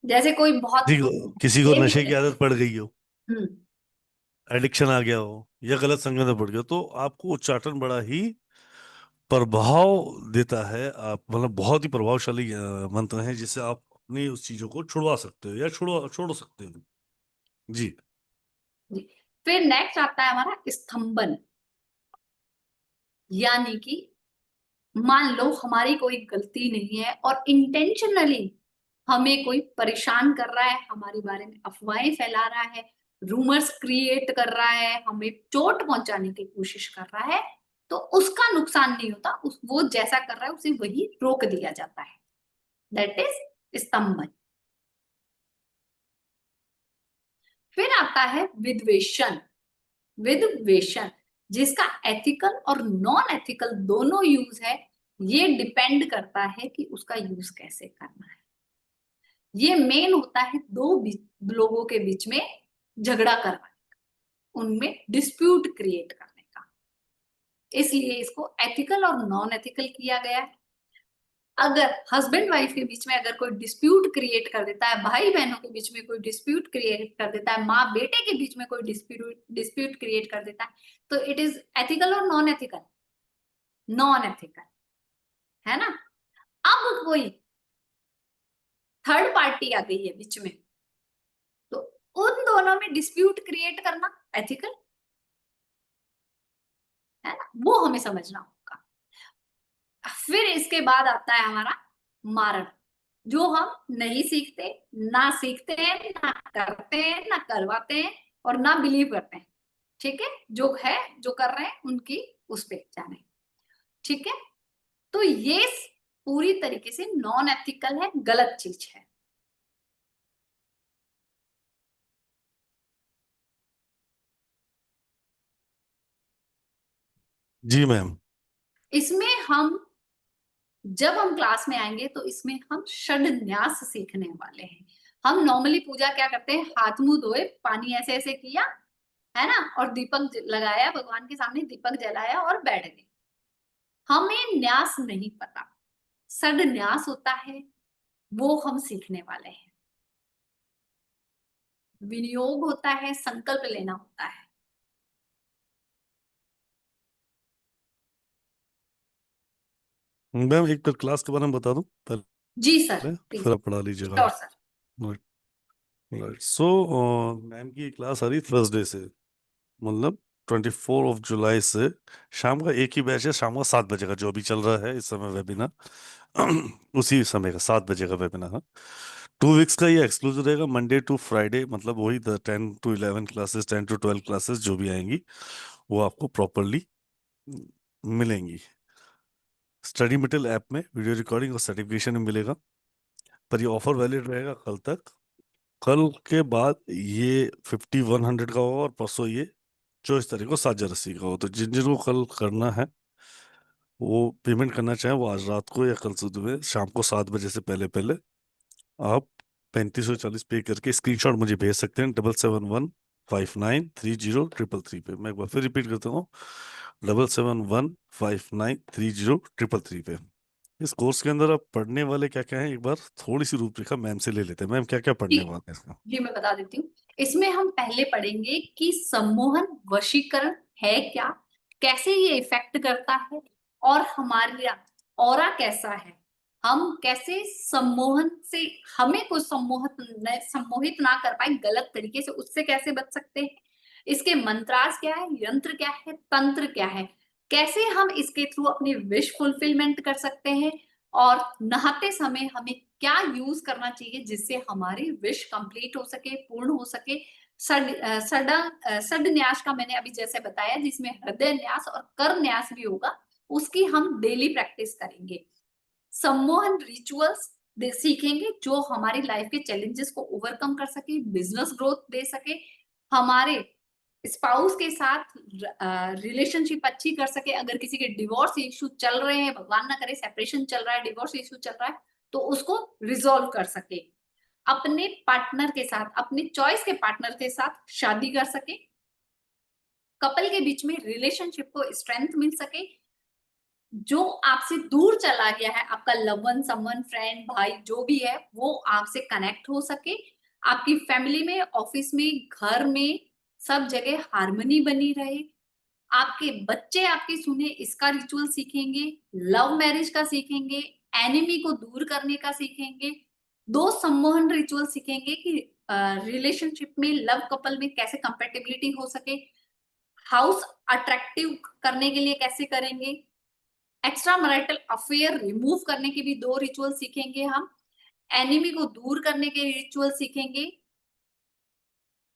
जैसे कोई बहुत किसी को गेम नशे की खेल, आदत पड़ गई हो, हम्म, एडिक्शन आ गया हो, या गलत संगत में पड़ गया हो, तो आपको उच्चाटन बड़ा ही प्रभाव देता है। आप मतलब बहुत ही प्रभावशाली मंत्र है जिससे आप अपनी उस चीजों को छुड़वा सकते हो या छोड़ सकते हो। जी जी। फिर नेक्स्ट आता है हमारा स्तंभन, यानी कि मान लो हमारी कोई गलती नहीं है और इंटेंशनली हमें कोई परेशान कर रहा है, हमारे बारे में अफवाहें फैला रहा है, रूमर्स क्रिएट कर रहा है, हमें चोट पहुंचाने की कोशिश कर रहा है, तो उसका नुकसान नहीं होता, वो जैसा कर रहा है उसे वही रोक दिया जाता है। दैट इज स्तंभन। फिर आता आता है विद्वेषण। विद्वेषण जिसका एथिकल और नॉन एथिकल दोनों यूज है, ये डिपेंड करता है कि उसका यूज कैसे करना है। ये मेन होता है दो लोगों के बीच में झगड़ा करवाने का, उनमें डिस्प्यूट क्रिएट करने का, इसलिए इसको एथिकल और नॉन एथिकल किया गया है। अगर हस्बैंड वाइफ के बीच में अगर कोई डिस्प्यूट क्रिएट कर देता है, भाई बहनों के बीच में कोई डिस्प्यूट क्रिएट कर देता है, माँ बेटे के बीच में कोई डिस्प्यूट क्रिएट कर देता है, तो इट इज एथिकल और नॉन एथिकल? नॉन एथिकल, है ना। अब कोई थर्ड पार्टी आ गई है बीच में, तो उन दोनों में डिस्प्यूट क्रिएट करना एथिकल है ना, वो हमें समझना होगा। फिर इसके बाद आता है हमारा मारण, जो हम नहीं सीखते, ना सीखते हैं, ना करते हैं, ना करवाते हैं और ना बिलीव करते हैं। ठीक है, जो है जो कर रहे हैं उनकी उस पे जाने। ठीक है, तो ये पूरी तरीके से नॉन एथिकल है, गलत चीज है। जी मैम। इसमें हम जब हम क्लास में आएंगे तो इसमें हम षड्न्यास सीखने वाले हैं। हम नॉर्मली पूजा क्या करते हैं, हाथ मुंह धोए, पानी ऐसे ऐसे किया, है ना, और दीपक लगाया, भगवान के सामने दीपक जलाया और बैठ गए। हमें न्यास नहीं पता, षड्न्यास होता है, वो हम सीखने वाले हैं। विनियोग होता है, संकल्प लेना होता है। मैम एक क्लास के बारे में बता दूं पहले, जी सर, प्लीज। फिर आप पढ़ा लीजिएगा। Sure sir. Right, so ma'am की क्लास आ रही थर्सडे से, मतलब 24 जुलाई से। शाम का एक ही बैच है, शाम का 7 बजे का, जो अभी चल रहा है इस समय वेबिनार उसी समय का 7 बजे का वेबिनार है। 2 वीक्स का ये एक्सक्लूसिव रहेगा, मंडे टू फ्राइडे, मतलब वही 10 to 11 क्लासेस, 10 to 12 क्लासेस जो भी आएंगी वो आपको प्रॉपरली मिलेंगी। स्टडी मटेरियल ऐप में वीडियो रिकॉर्डिंग और सर्टिफिकेशन भी मिलेगा, पर ये ऑफर वैलिड रहेगा कल तक। कल के बाद ये 5100 का होगा और परसों ये 24 तारीख को 7080 का हो। तो जिन जिनको कल करना है वो पेमेंट करना चाहे वो आज रात को या कल सुबह शाम को 7 बजे से पहले पहले आप 3540 पे करके स्क्रीनशॉट मुझे भेज सकते हैं 7715930333 पे। मैं एक बार फिर रिपीट करता हूँ, 7715930333 पे। इस कोर्स के अंदर आप पढ़ने वाले क्या क्या है, एक बार थोड़ी सी रूपरेखा मैम से ले लेते हैं। मैम क्या क्या पढ़ने जी, वाले हैं इसका? जी मैं बता देती हूँ। इसमें हम पहले पढ़ेंगे कि सम्मोहन वशीकरण है क्या, कैसे ये इफेक्ट करता है, और हमारा ऑरा कैसा है, हम कैसे सम्मोहन से, हमें कोई सम्मोहित ना कर पाए गलत तरीके से, उससे कैसे बच सकते हैं, इसके मंत्रास क्या है, यंत्र क्या है, तंत्र क्या है, कैसे हम इसके थ्रू अपनी विश फुलफिलमेंट कर सकते हैं, और नहाते समय हमें क्या यूज करना चाहिए जिससे हमारी विश कंप्लीट हो सके, पूर्ण हो सके। सड न्यास का मैंने अभी जैसे बताया, जिसमें हृदय न्यास और कर न्यास भी होगा, उसकी हम डेली प्रैक्टिस करेंगे। सम्मोहन रिचुअल्स सीखेंगे जो हमारी लाइफ के चैलेंजेस को ओवरकम कर सके, बिजनेस ग्रोथ दे सके, हमारे स्पाउस के साथ रिलेशनशिप अच्छी कर सके। अगर किसी के डिवोर्स इशू चल रहे हैं, भगवान ना करे सेपरेशन चल रहा है, डिवोर्स इशू चल रहा है, तो उसको रिजॉल्व कर सके, अपने पार्टनर के साथ, अपने चॉइस के पार्टनर के साथ शादी कर सके, कपल के बीच में रिलेशनशिप को स्ट्रेंथ मिल सके, जो आपसे दूर चला गया है, आपका लवन, समवन, फ्रेंड, भाई जो भी है, वो आपसे कनेक्ट हो सके, आपकी फैमिली में, ऑफिस में, घर में, सब जगह हार्मनी बनी रहे, आपके बच्चे आपकी सुने, इसका रिचुअल सीखेंगे, लव मैरिज का सीखेंगे, एनिमी को दूर करने का सीखेंगे, 2 सम्मोहन रिचुअल सीखेंगे कि रिलेशनशिप में, लव कपल में कैसे कंपेटेबिलिटी हो सके, हाउस अट्रैक्टिव करने के लिए कैसे करेंगे, एक्स्ट्रा मैरिटल अफेयर रिमूव करने के भी 2 रिचुअल सीखेंगे हम, एनिमी को दूर करने के रिचुअल सीखेंगे,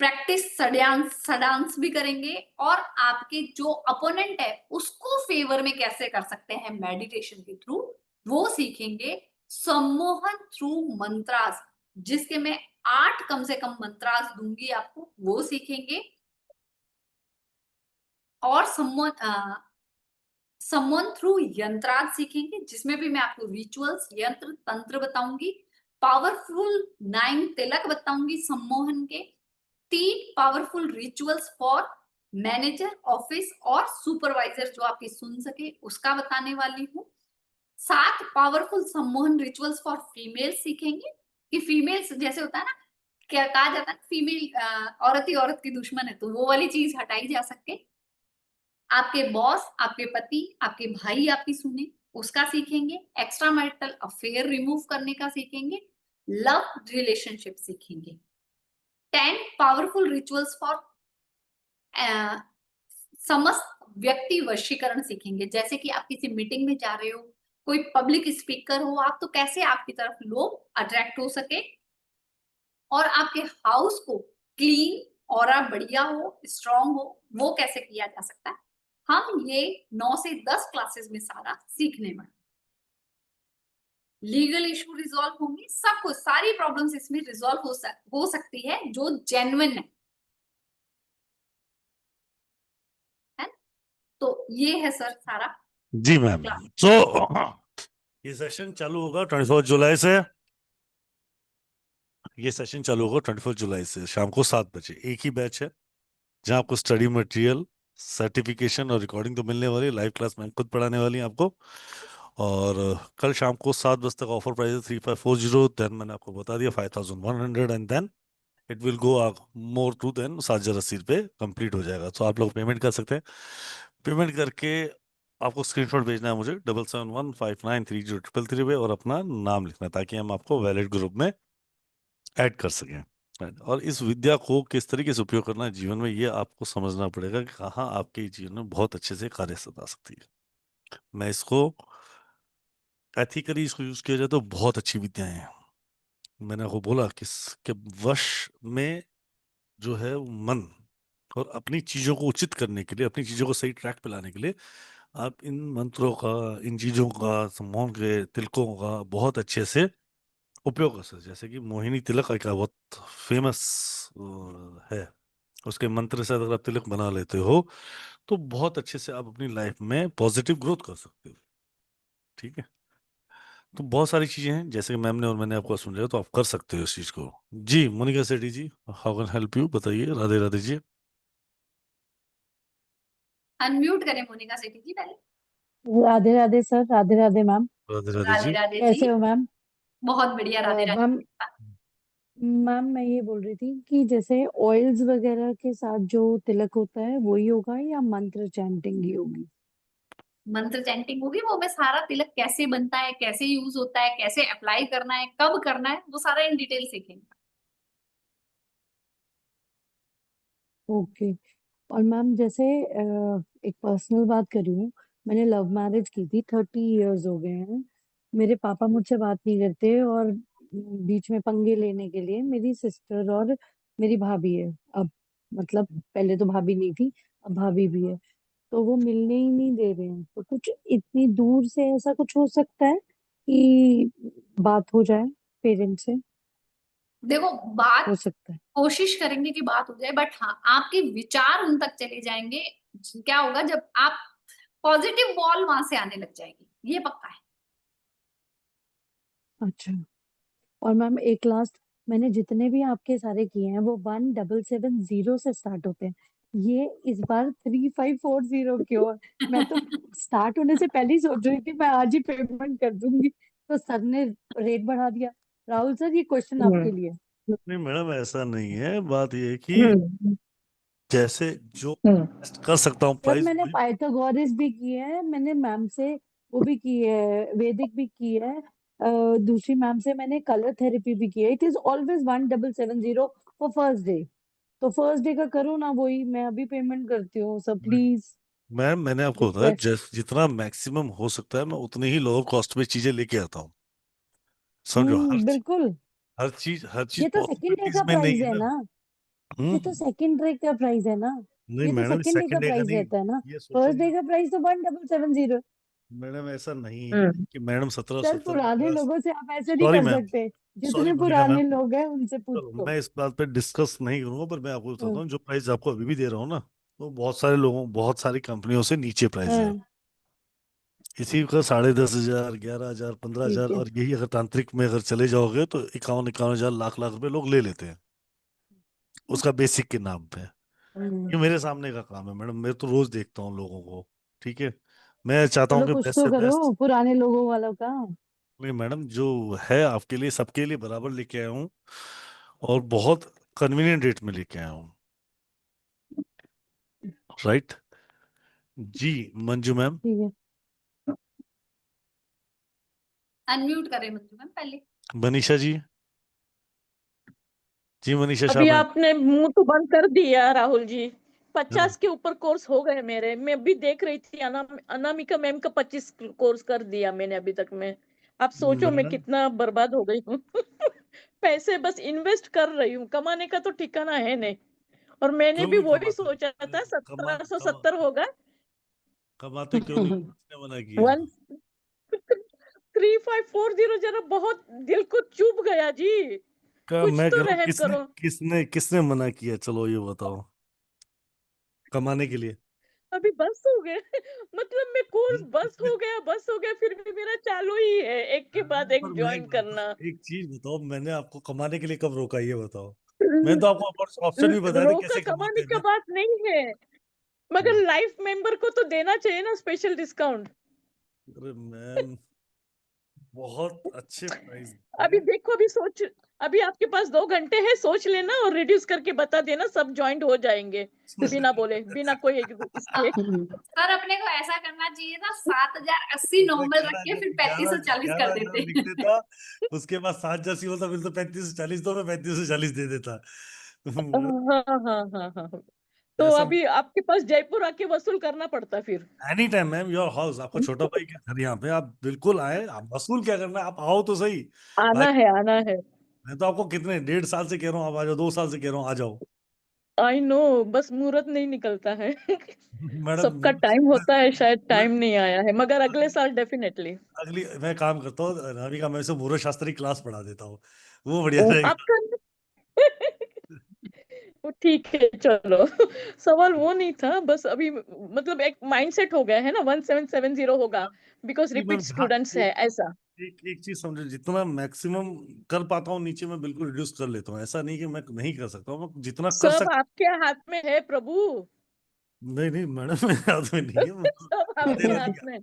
प्रैक्टिस सडांस भी करेंगे, और आपके जो अपोनेंट है उसको फेवर में कैसे कर सकते हैं मेडिटेशन के थ्रू, वो सीखेंगे। सम्मोहन थ्रू मंत्रास, जिसके मैं 8 कम से कम मंत्रास दूंगी आपको, वो सीखेंगे। और समवन थ्रू यंत्रार्थ सीखेंगे, जिसमें भी मैं आपको रिचुअल्स, यंत्र, तंत्र बताऊंगी। पावरफुल 9 तिलक बताऊंगी सम्मोहन के। 3 powerful rituals for manager, office और सुपरवाइजर जो आपकी सुन सके, उसका बताने वाली हूँ। 7 पावरफुल सम्मोहन रिचुअल्स फॉर फीमेल सीखेंगे, कि फीमेल्स जैसे होता है ना, क्या कहा जाता है, फीमेल औरत ही औरत की दुश्मन है, तो वो वाली चीज हटाई जा सके। आपके बॉस, आपके पति, आपके भाई आपकी सुने, उसका सीखेंगे। एक्स्ट्रा मैरिटल अफेयर रिमूव करने का सीखेंगे। लव रिलेशनशिप सीखेंगे। 10 पावरफुल रिचुअल्स फॉर समस्त व्यक्ति वशीकरण सीखेंगे, जैसे कि आप किसी मीटिंग में जा रहे हो, कोई पब्लिक स्पीकर हो आप, तो कैसे आपकी तरफ लोग अट्रैक्ट हो सके, और आपके हाउस को क्लीन और बढ़िया हो, स्ट्रांग हो, वो कैसे किया जा सकता है। हम ये 9 से 10 क्लासेस में सारा सीखने वाले। लीगल इशू रिजॉल्व होंगे, सब कुछ, सारी प्रॉब्लम्स इसमें रिजॉल्व हो सकती है जो जेन्युइन है। तो ये है सर सारा जी मैम। क्लास। तो ये सेशन चालू होगा 24 जुलाई से। ये सेशन चालू होगा 24 जुलाई से शाम को 7 बजे। एक ही बैच है जहां आपको स्टडी मटेरियल, सर्टिफिकेशन और रिकॉर्डिंग तो मिलने वाली है। लाइव क्लास मैम खुद पढ़ाने वाली हैं आपको। और कल शाम को 7 बजे तक ऑफर प्राइस है 3540। देन मैंने आपको बता दिया 5100, and then it will go more to then 780 रुपये कंप्लीट हो जाएगा। तो आप लोग पेमेंट कर सकते हैं। पेमेंट करके आपको स्क्रीनशॉट भेजना है मुझे 7715930333 पे, और अपना नाम लिखना है, ताकि हम आपको वैलिड ग्रुप में ऐड कर सकें। Right? और इस विद्या को किस तरीके से उपयोग करना है जीवन में, ये आपको समझना पड़ेगा कि कहाँ आपके जीवन में बहुत अच्छे से कार्य आ सकती है। मैं इसको एथिकली इसको यूज किया जाए तो बहुत अच्छी विद्याएं हैं। मैंने आपको बोला कि वश में जो है वो मन, और अपनी चीजों को उचित करने के लिए, अपनी चीजों को सही ट्रैक पे लाने के लिए आप इन मंत्रों का, इन चीजों का, सम्मोहन के तिलकों का बहुत अच्छे से उपयोग कर सकते हैं। जैसे कि मोहिनी तिलक एक बहुत फेमस है, उसके मंत्र से अगर आप तिलक बना लेते हो तो बहुत अच्छे से आप अपनी लाइफ में पॉजिटिव ग्रोथ कर सकते हो। ठीक है। तो बहुत सारी चीजें हैं, जैसे कि मैम ने और मैंने आपको समझाया, तो आप कर सकते हो इस चीज को। जी मोनिका सेठी जी, हाउ कैन हेल्प यू, बताइए। राधे राधे जी। अनम्यूट करें मोनिका सेठी जी पहले। Radhe Radhe sir, Radhe Radhe ma'am. राधे राधे राधे जी। राधे कैसे जी, हो मैम? बहुत बढ़िया, राधे राधे। मैम, मैं ये बोल रही थी कि जैसे ऑयल्स वगैरह के साथ जो तिलक होता है वही होगा या मंत्र चैंटिंग ही होगी? मंत्र चैंटिंग होगी, वो मैं सारा तिलक कैसे बनता है, कैसे यूज होता है, कैसे अप्लाई करना है, कब करना है, वो सारा इन डिटेल सीखेंगे। ओके। और मैम जैसे एक पर्सनल बात करी हूँ, मैंने लव मैरिज की थी, 30 इयर्स हो गए हैं। मेरे पापा मुझसे बात नहीं करते, और बीच में पंगे लेने के लिए मेरी सिस्टर और मेरी भाभी है अब। मतलब पहले तो भाभी नहीं थी, अब भाभी भी है। तो वो मिलने ही नहीं दे रहे हैं। तो कुछ इतनी दूर से ऐसा कुछ हो सकता है कि बात हो जाए पेरेंट्स से? देखो, हो बात सकता है। कोशिश करेंगे कि बात हो जाए, बट हाँ, आपके विचार उन तक चले जाएंगे। क्या होगा जब आप पॉजिटिव बॉल वहां से आने लग जाएगी, ये पक्का है। अच्छा। और मैम एक लास्ट, मैंने जितने भी आपके सारे किए हैं वो 1770 से स्टार्ट होते हैं। ये इस बार 3540 क्यों है? मैं तो स्टार्ट होने से पहले ही सोच रही थी मैं आज ही पेमेंट कर दूंगी, तो सर ने रेट बढ़ा दिया। राहुल सर, ये क्वेश्चन आपके लिए। नहीं मैडम, ऐसा नहीं है। बात ये है कि हम्म जैसे जो हम्म कर सकता हूँ सर प्राइस मैंने पाइथागोरस भी की है, मैंने मैम से वो भी की है, वैदिक भी की है, दूसरी मैम से मैंने कलर थेरेपी भी की है। It is always 1770 for first day. तो फर्स्ट डे का करो ना, वही मैं अभी पेमेंट करती हूँ सब, प्लीज मैम, मैंने आपको बताया रिक्वेस्ट। जितना मैक्सिमम हो सकता है मैं उतने ही लोअर कॉस्ट में चीजें लेके आता हूँ। समझो, बिल्कुल। हर चीज ये तो सेकंड डे पॉसिबिलिटीज का में नहीं प्राइस है है ना। ना, ये तो हम्म। सेकंड डे का प्राइस है ना, नहीं ये तो मैडम, सेकंड डे का सेकंड डे का प्राइस नहीं। रहता है ना। ये सोचो फर्स्ट ना, डे का प्राइस तो 1770। मैडम ऐसा नहीं है हम्म कि मैडम 17 सर 17 पुराने 18। लोगों से आप ऐसे नहीं सॉरी कर मैम, सकते, सॉरी जितने मोनिका पुराने मैम, लोग हैं उनसे तो पूछो। मैं इस बात पे डिस्कस नहीं करूंगा, पर मैं आपको बताता हाँ, हूँ जो प्राइस आपको अभी भी दे रहा हूँ ना, तो बहुत सारे लोगों, बहुत सारी कंपनियों से नीचे प्राइस है। हाँ, इसी का 10,500, 11,000, 15,000, ठीक है। और यही अगर तांत्रिक में अगर चले जाओगे तो 51,000, लाख लाख रुपए लोग ले लेते हैं उसका बेसिक के नाम पे। हम्म, ये मेरे सामने का काम है मैडम, मैं तो रोज देखता हूँ लोगों को। ठीक है, मैं चाहता हूँ चलो कि कुछ बेस्ट तो से बेस्ट। करो पुराने लोगों वालों का। नहीं मैडम, जो है आपके लिए, सबके लिए बराबर लेके आया हूँ, और बहुत कन्वीनियंट रेट में लेके आया हूँ। राइट। जी मंजू मैम। ठीक है। अनम्यूट करें मंजू मैम पहले। मनीषा जी। जी मनीषा शाह अभी मैम। आपने मुंह तो बंद कर दिया राहुल जी। हाँ, 50 के ऊपर कोर्स हो गए मेरे। मैं अभी देख रही थी अनामिका मैम का 25 कोर्स कर दिया मैंने अभी तक में। आप सोचो मैं मैडम कितना बर्बाद हो गई हूँ। पैसे बस इन्वेस्ट कर रही हूँ, कमाने का तो ठिकाना है नहीं। और मैंने क्यों भी नहीं वही कमाते? सोचा अरे था कमा 1770 होगा। कमाते क्यों नहीं? किसने मना किया? 13540 जरा बहुत दिल को चुभ गया जी। कुछ मैं तो कह रहा हूँ, रहम किसने करो। किसने किसने मना किया, चलो ये बताओ, कमाने के लिए। अभी बस हो गए। मतलब मैं कोर्स किसने? बस हो गया फिर भी मेरा चालू ही है, एक के बाद पर एक मैं एक ज्वाइन बात करना। एक चीज बताओ, मैंने आपको कमाने के लिए कब रोका, ये बताओ। मैंने तो आपको ऑप्शन भी बताया था रोका कैसे कमाते कमाने हैं का मैं। बात नहीं है, मगर लाइफ मेंबर को तो देना चाहिए ना स्पेशल डिस्काउंट। अरे मैम, बहुत अच्छे प्राइस अभी है। देखो, अभी आपके पास 2 घंटे है, सोच लेना और रिड्यूस करके बता देना, सब ज्वाइंट हो जाएंगे बिना बोले, बिना कोई इसके। सर अपने को ऐसा करना चाहिए था 7080 मैं नॉर्मल रख ग्यारह के हजार फिर ग्यारह 3540 कर 11,000 देते। लिख देता, उसके बाद 7 जैसी होता, फिर तो 3540, तो मैं 3540 दे देता। हाँ हाँ हाँ हाँ। तो ऐसा अभी आपके पास जयपुर आके वसूल करना पड़ता फिर। Any time ma'am, your house, आपका छोटा भाई के घर यहाँ पे, आप बिल्कुल आए, आप वसूल क्या करना है, आप आओ तो सही। भाई, आना है आना है। मैं तो आपको कितने 1.5 साल से कह रहा हूँ, आप आ जाओ, 2 साल से कह रहा हूँ, आ जाओ। आई नो, बस मुहूर्त नहीं निकलता है। मैडम सबका टाइम होता है, शायद मैं टाइम नहीं आया है, मगर अगले साल डेफिनेटली। अगली मैं काम करता हूँ, राधिका, मैं से मुहूर्त शास्त्री क्लास पढ़ा देता हूँ, वो बढ़िया रहेगा। आपका वो ठीक है चलो। सवाल वो नहीं था, बस अभी मतलब एक माइंडसेट हो गया है ना, 1770 होगा बिकॉज जी रिपीट मैम, हाँ, स्टूडेंट्स है ऐसा। एक चीज समझो, जितना मैक्सिमम कर पाता हूँ नीचे, मैं बिल्कुल रिड्यूस कर लेता हूँ, ऐसा नहीं कि मैं नहीं कर सकता हूँ, मैं जितना कर सब सकता। आपके हाथ में है प्रभु। नहीं नहीं मैडम, मेरे हाथ में नहीं है, सब राधे आपके हाथ राधिका। में है।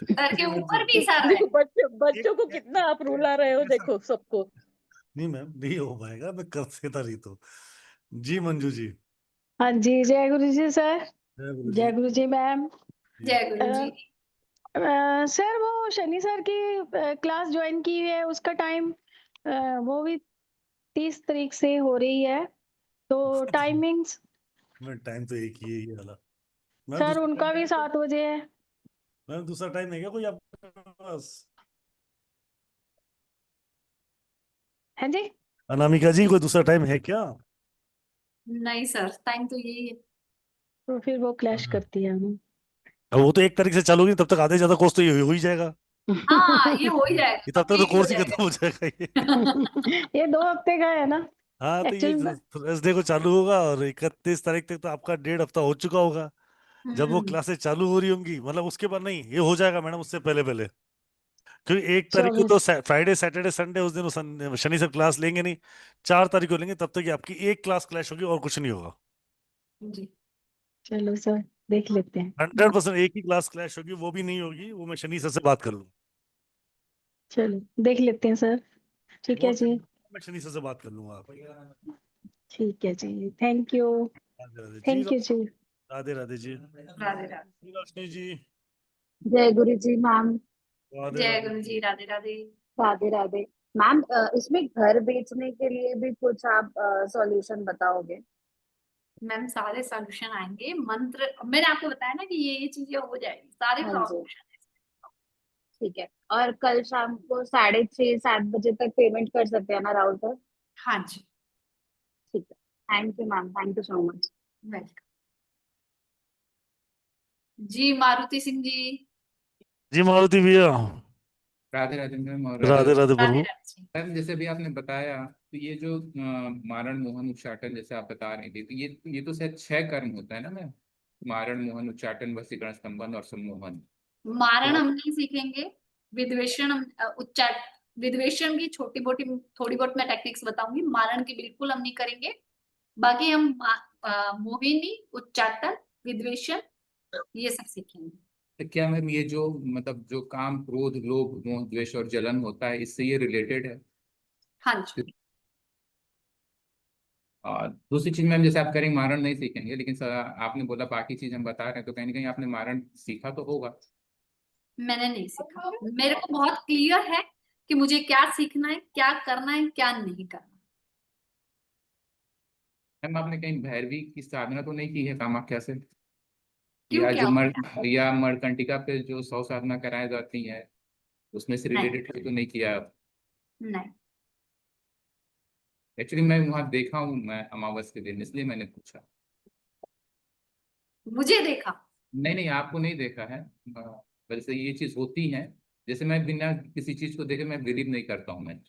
सर के जी ऊपर मंजू, भी सर है। देखो बच्चों एक बच्चों को एक कितना आप रुला रहे हो, ऐसा देखो सबको। नहीं मैम, नहीं हो पाएगा, मैं कर सकता नहीं तो। जी मंजू जी। हाँ जी, जय गुरु जी सर। जय गुरु जी। जय गुरु जी मैम। जी जय गुरु जी। सर वो शनि सर की क्लास ज्वाइन की है, उसका टाइम वो भी 30 तारीख से हो रही है, तो टाइमिंग्स मैं टाइम तो एक ही है, ये वाला। मैम सर दूसरा उनका टाइम भी है कोई? 7 बजे है। मैम दूसरा टाइम है क्या कोई आपके पास? है जी। अनामिका जी, कोई दूसरा टाइम है क्या? नहीं सर, टाइम तो यही है। तो फिर वो क्लैश करती है हमें। अब वो तो 1 तारीख से चालू होगी, तब तक आधे से ज्यादा कोर्स तो ये हो ही जाएगा। हाँ ये हो ही जाएगा, ये तब तक तो कंप्लीट हो कोर्स ही जाएगा। खत्म हो जाएगा ये। ये 2 हफ्ते का है ना हाँ, तो ये एक्चुअली। थर्सडे को चालू होगा, और 31 तारीख तक तो आपका 1.5 हफ्ता हो चुका होगा। जब वो हम्म। क्लासेस चालू हो रही होंगी, मतलब उसके बाद नहीं, ये हो जाएगा मैडम, उससे पहले पहले। क्योंकि 1 तारीख को तो 24। फ्राइडे सैटरडे संडे, उस दिन वो शनि से क्लास लेंगे नहीं। 4 तारीख को लेंगे, तब तक ये आपकी एक क्लास क्लैश होगी, और कुछ नहीं होगा। जी। चलो सर, देख लेते हैं। 100% एक ही क्लास क्लैश होगी, वो भी नहीं होगी, वो मैं शनि सर से बात कर लूँ। चलो देख लेते हैं सर। ठीक वो है जी। मैं शनि सर से बात कर लूंगा आप। ठीक है जी, thank you. Radhe Radhe ji. Thank you जी। राधे राधे जी। राधे राधे। जी रोशनी जी। जय गुरु जी मैम। राधे जय राधे गुरु जी। जी। राधे राधे। राधे राधे। मैम इसमें घर बेचने के लिए भी कुछ आप सॉल्यूशन बताओगे? मैम सारे सॉल्यूशन आएंगे, मंत्र मैंने आपको बताया ना कि ये चीजें हो जाएगी, सारे हाँ जी, सॉल्यूशन। ठीक है। और कल शाम को 6:30-7 बजे तक पेमेंट कर सकते हैं ना राहुल सर? हाँ जी। ठीक है। Thank you ma'am, thank you so much. Welcome. जी मारुति सिंह जी। जी मारुति भैया, राधे राधे मैम और राधे राधे राधे प्रभु। राधे जी। मैम जैसे अभी आपने बताया तो ये जो मारण मोहन उच्चाटन जैसे आप बता रही थी तो ये तो शायद 6 कर्म होता है ना मैम? मारण मोहन उच्चाटन वशीकरण स्तंभन और सम्मोहन। मारण तो हम नहीं सीखेंगे, विद्वेषण उच्चाट विद्वेषण की छोटी मोटी थोड़ी बहुत मैं टेक्निक्स बताऊंगी, मारण की बिल्कुल हम नहीं करेंगे। बाकी हम मोहिनी, उच्चाटन, विद्वेषण ये सब सीखेंगे। तो क्या मैम ये जो मतलब जो काम क्रोध लोभ मोह द्वेष और जलन होता है इससे ये रिलेटेड है? हाँ जी। और दूसरी चीज मैम जैसे आप करेंगे मारण नहीं सीखेंगे लेकिन आपने बोला बाकी चीज हम बता रहे हैं तो कहीं ना कहीं आपने मारण सीखा तो होगा। मैंने नहीं सीखा, मेरे को बहुत क्लियर है कि मुझे क्या सीखना है, क्या करना है, क्या नहीं करना। मैम आपने कहीं भैरवी की साधना तो नहीं की है कामाख्या से? क्यों, या क्या जो हो मर गया? या मणिकर्णिका पे जो 100 साधना कराई जाती है उसमें से नहीं रिलेटेड तो नहीं किया? नहीं। एक्चुअली मैं वहां देखा हूँ मैं अमावस के दिन इसलिए मैंने पूछा। मुझे देखा? नहीं नहीं आपको नहीं देखा है। वैसे ये चीज होती है। जैसे मैं बिना किसी चीज को देखे मैं बिलीव नहीं करता हूँ।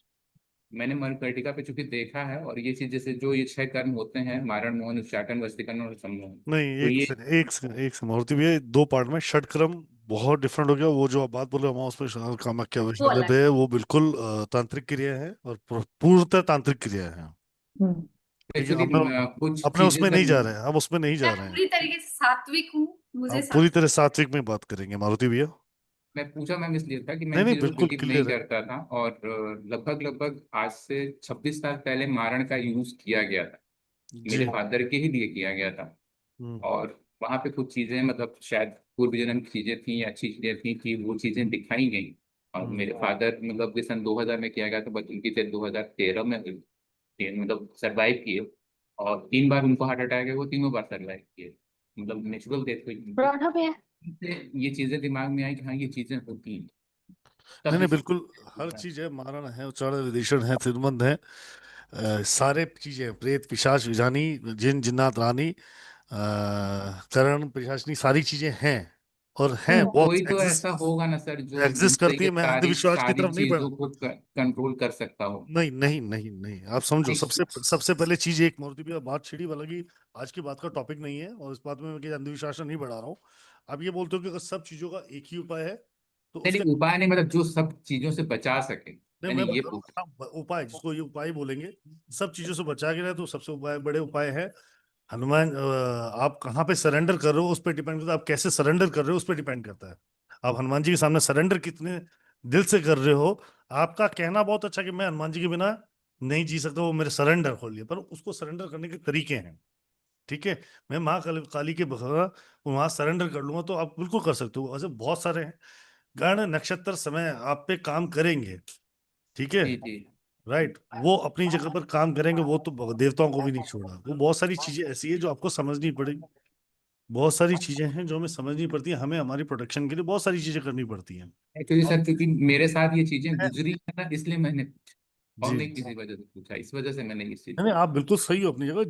मैंने मणिकर्णिका पे चूंकि देखा है और ये चीज जैसे जो ये 6 कर्म होते हैं मारण मोहन उच्चाटन वशीकरण और सम्मोहन नहीं, तो एक ये सेकंड, एक सेकंड, एक सेकंड मारुति भैया, 2 पार्ट में षटक्रम बहुत डिफरेंट हो गया। वो जो आप बात बोल रहे हो उसमें कामाख्या वो विश्वविद्यालय अलग पे है, वो बिल्कुल तांत्रिक क्रिया है और पूर्णतः तांत्रिक क्रिया है। ठीक है, एक्चुअली अपने कुछ अपने चीजें उसमें मैं नहीं जा रहे हैं, हम उसमें नहीं जा मैं रहे हैं। पूरी तरीके से सात्विक हूँ, मुझे हम पूरी तरह सात्विक। सात्विक में बात करेंगे मारुति भैया। मैं पूछा मैम इसलिए था कि मैं नहीं इन नहीं, चीजों को बिल्कुल बिलीव नहीं क्लियर है। करता था और लगभग लगभग आज से 26 साल पहले मारण का यूज किया गया था। मेरे जी। फादर के ही लिए किया गया था। हम्म। और वहां पे कुछ चीजें मतलब शायद पूर्व जन्म की चीजें थी या अच्छी चीजें थी वो चीजें दिखाई गई। और हम्म। मेरे फादर मतलब कि सन 2000 में किया गया था बट उनकी डेथ 2013 में हुई। मतलब सरवाइव किए। और 3 बार उनको हार्ट अटैक है वो तीनों बार सरवाइव किए। मतलब नेचुरल डेथ हुई उनकी। पराठा भी है। इससे ये चीजें दिमाग में आई कि हाँ ये चीजें होती हैं। नहीं तब नहीं, इस बिल्कुल हर चीज है, मारण है, उच्चारण विदेशन है, तिरुमंद है, सारे चीजें हैं, प्रेत पिशाच विजानी, जिन जिन्नात रानी, करण पिशाचनी, सारी चीजें हैं और हैं, कोई बहुत तो ऐसा एग्जिस्ट होगा ना सर जो एग्जिस्ट जिनसे करती ये है। मैं सारी अंधविश्वास की सारी तरफ नहीं बढ़ा। चीजों को कंट्रोल कर सकता हो। नहीं नहीं नहीं नहीं, आप समझो, एक सबसे सबसे पहले चीज एक, मूर्ति भी बात छिड़ी वाला की आज की बात का टॉपिक नहीं है और इस बात में मैं अंधविश्वास नहीं बढ़ा रहा हूँ। आप ये बोलते हो कि अगर सब चीजों का एक ही उपाय है तो नहीं उसके, नहीं, उपाय नहीं मतलब जो सब चीजों से बचा सके। नहीं मैंने मैं ये बता पूछा। रहा हूँ उपाय, जिसको ये उपाय बोलेंगे, सब चीजों से बचा के रहे तो सबसे बड़े उपाय है हनुमान। आप कहाँ पे सरेंडर कर रहे हो उस पर डिपेंड करता है, आप कैसे सरेंडर कर रहे हो उस पर डिपेंड करता है। आप हनुमान जी के सामने सरेंडर कितने दिल से कर रहे हो। आपका कहना बहुत अच्छा कि मैं हनुमान जी के बिना नहीं जी सकता, वो मेरे सरेंडर खोल लिया, पर उसको सरेंडर करने के तरीके हैं। ठीक है, मैं माँ काली के बखरा वहां सरेंडर कर लूंगा तो आप बिल्कुल कर सकते हो। ऐसे बहुत सारे हैं, गण नक्षत्र समय आप पे काम करेंगे। ठीक है, जी जी। राइट, वो अपनी जगह पर काम करेंगे, वो तो देवताओं को भी नहीं छोड़ा। वो बहुत सारी चीजें ऐसी है जो आपको समझनी पड़ेगी। बहुत सारी चीजें हैं जो हमें समझनी पड़ती है, हमें हमारी प्रोटेक्शन के लिए बहुत सारी चीजें करनी पड़ती हैं। एक्चुअली अब सर क्योंकि मेरे साथ ये चीजें गुजरी है ना इसलिए मैंने पूछा और जी, नहीं किसी वजह से पूछा इस वजह से मैंने इस चीज नहीं को। नहीं, आप बिल्कुल सही हो अपनी जगह।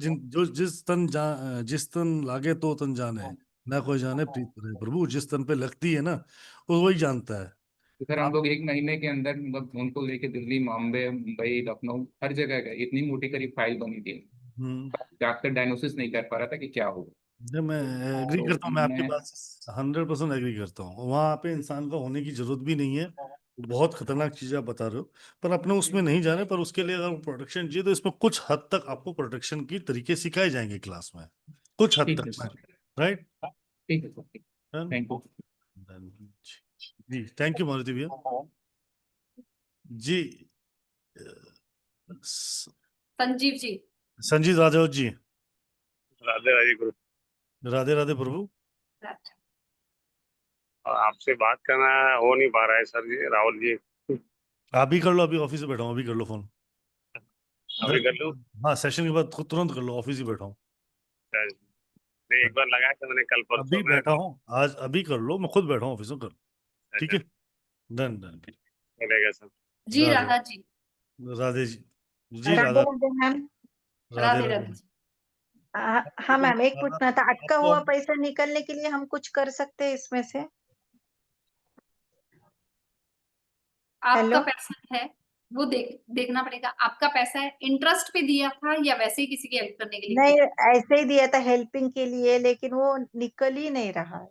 जिस तन लागे तो तन जाने, ना कोई जाने प्रीत करे प्रभु। जिस तन पे लगती है ना वो वही जानता है। तो सर हम आप लोग 1 महीने के अंदर मतलब उनको लेके दिल्ली बॉम्बे मुंबई लखनऊ हर जगह गए इतनी मोटी करीब फाइल बनी थी। हम्म, डॉक्टर डायग्नोसिस नहीं कर पा रहा था कि क्या होगा। नहीं, मैं एग्री तो करता हूँ, मैं आपकी मैं बात 100% एग्री करता हूँ। वहां पे इंसान का होने की जरूरत भी नहीं है। बहुत खतरनाक चीजें आप बता रहे हो, पर अपने उसमें नहीं जाने। पर उसके लिए अगर प्रोटेक्शन चाहिए तो इसमें कुछ हद तक आपको प्रोटेक्शन की तरीके सिखाए जाएंगे क्लास में, कुछ हद ठीक है तक। सर। राइट। ठीक है सर। Thank you. जी, थैंक यू मारुति भैया। जी, संजीव जी। संजीत राजौत जी, राधे राधे गुरु। राधे राधे प्रभु। और आपसे बात करना हो नहीं पा रहा है सर जी, राहुल जी। आप भी कर लो, अभी ऑफिस से बैठा हूँ, अभी कर लो फोन। अभी कर लूं? हाँ, सेशन के बाद तुरंत कर लो, ऑफिस ही बैठा हूँ। नहीं, एक बार लगाया था मैंने कल अभी परसों में। बैठा हूँ, आज अभी कर लो, मैं खुद बैठा हूँ ऑफिस में, कर। ठीक है, डन डन। चलेगा सर। जी राधे राधा जी। राधे जी, जी राधे राधा, राधे मैम। राधे राधे राधे। राधे जी। हाँ मैम, एक पूछना था, अटका आपको हुआ पैसा निकलने के लिए हम कुछ कर सकते हैं इसमें से? आपका हेलो पैसा है वो देखना पड़ेगा। आपका पैसा है, इंटरेस्ट पे दिया था या वैसे ही किसी की हेल्प करने के लिए नहीं, किया? ऐसे ही दिया था हेल्पिंग के लिए, लेकिन वो निकल ही नहीं रहा है।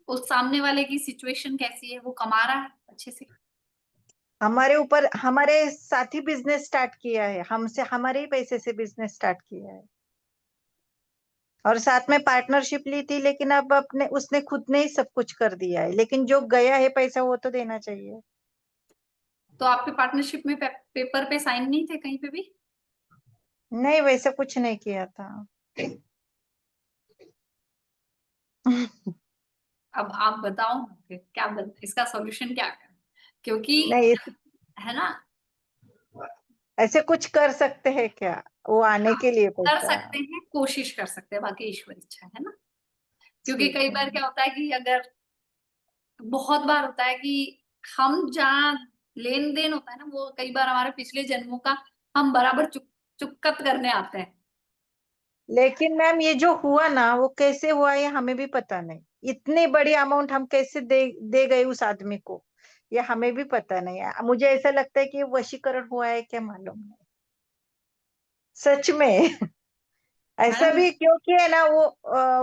उस सामने वाले की सिचुएशन कैसी है? वो कमा रहा है अच्छे से? हमारे ऊपर, हमारे साथ ही बिजनेस स्टार्ट किया है, हमसे हमारे ही पैसे से बिजनेस स्टार्ट किया है, और साथ में पार्टनरशिप ली थी, लेकिन अब अपने उसने खुद ने ही सब कुछ कर दिया है, लेकिन जो गया है पैसा वो तो देना चाहिए। तो आपके पार्टनरशिप में पेपर पे साइन नहीं थे कहीं पे भी? नहीं, वैसा कुछ नहीं किया था। अब आप बताओ ना कि इसका सॉल्यूशन क्या है, क्योंकि नहीं, है ना, ऐसे कुछ कर सकते हैं क्या, वो आने के लिए कर पैसा? सकते हैं, कोशिश कर सकते हैं, बाकी ईश्वर इच्छा है ना। क्योंकि ठीक कई है। बार क्या होता है कि अगर बहुत बार होता है कि हम जहाँ लेन देन होता है ना, वो कई बार हमारे पिछले जन्मों का हम बराबर चुकत करने आते हैं। लेकिन मैम ये जो हुआ ना, वो कैसे हुआ ये हमें भी पता नहीं। इतनी बड़ी अमाउंट हम कैसे दे गए उस आदमी को, ये हमें भी पता नहीं है। मुझे ऐसा लगता है कि ये वशीकरण हुआ है क्या, मालूम नहीं सच में। ऐसा मैडम भी क्योंकि है ना, वो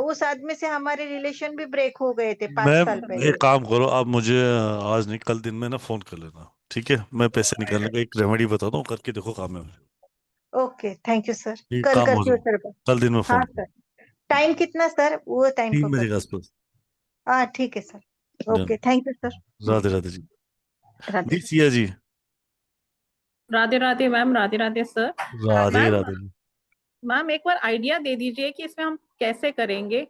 उस आदमी से हमारे रिलेशन भी ब्रेक हो गए थे 5 साल मैम पहले। एक काम करो, आप मुझे आज नहीं कल दिन में ना फोन कर लेना, ठीक है? मैं पैसे निकालने का एक रेमेडी बताता हूँ, करके देखो काम है। Okay, thank you sir. ये कल काम हो करती हूँ जाओ, सर। कल दिन में फोन हाँ करो। सर। टाइम कितना सर, वो टाइम को 3 बजे के करती आसपास। हूँ। हाँ ठीक है sir. Done. Okay, thank you sir. Radhe Radhe ji. Radhe. जी Siya ji. Radhe Radhe ma'am, Radhe Radhe sir. Radhe ma'am, Radhe ji. Ma'am एक बार आइडिया दे दीजिए कि इसमें हम कैसे करेंगे।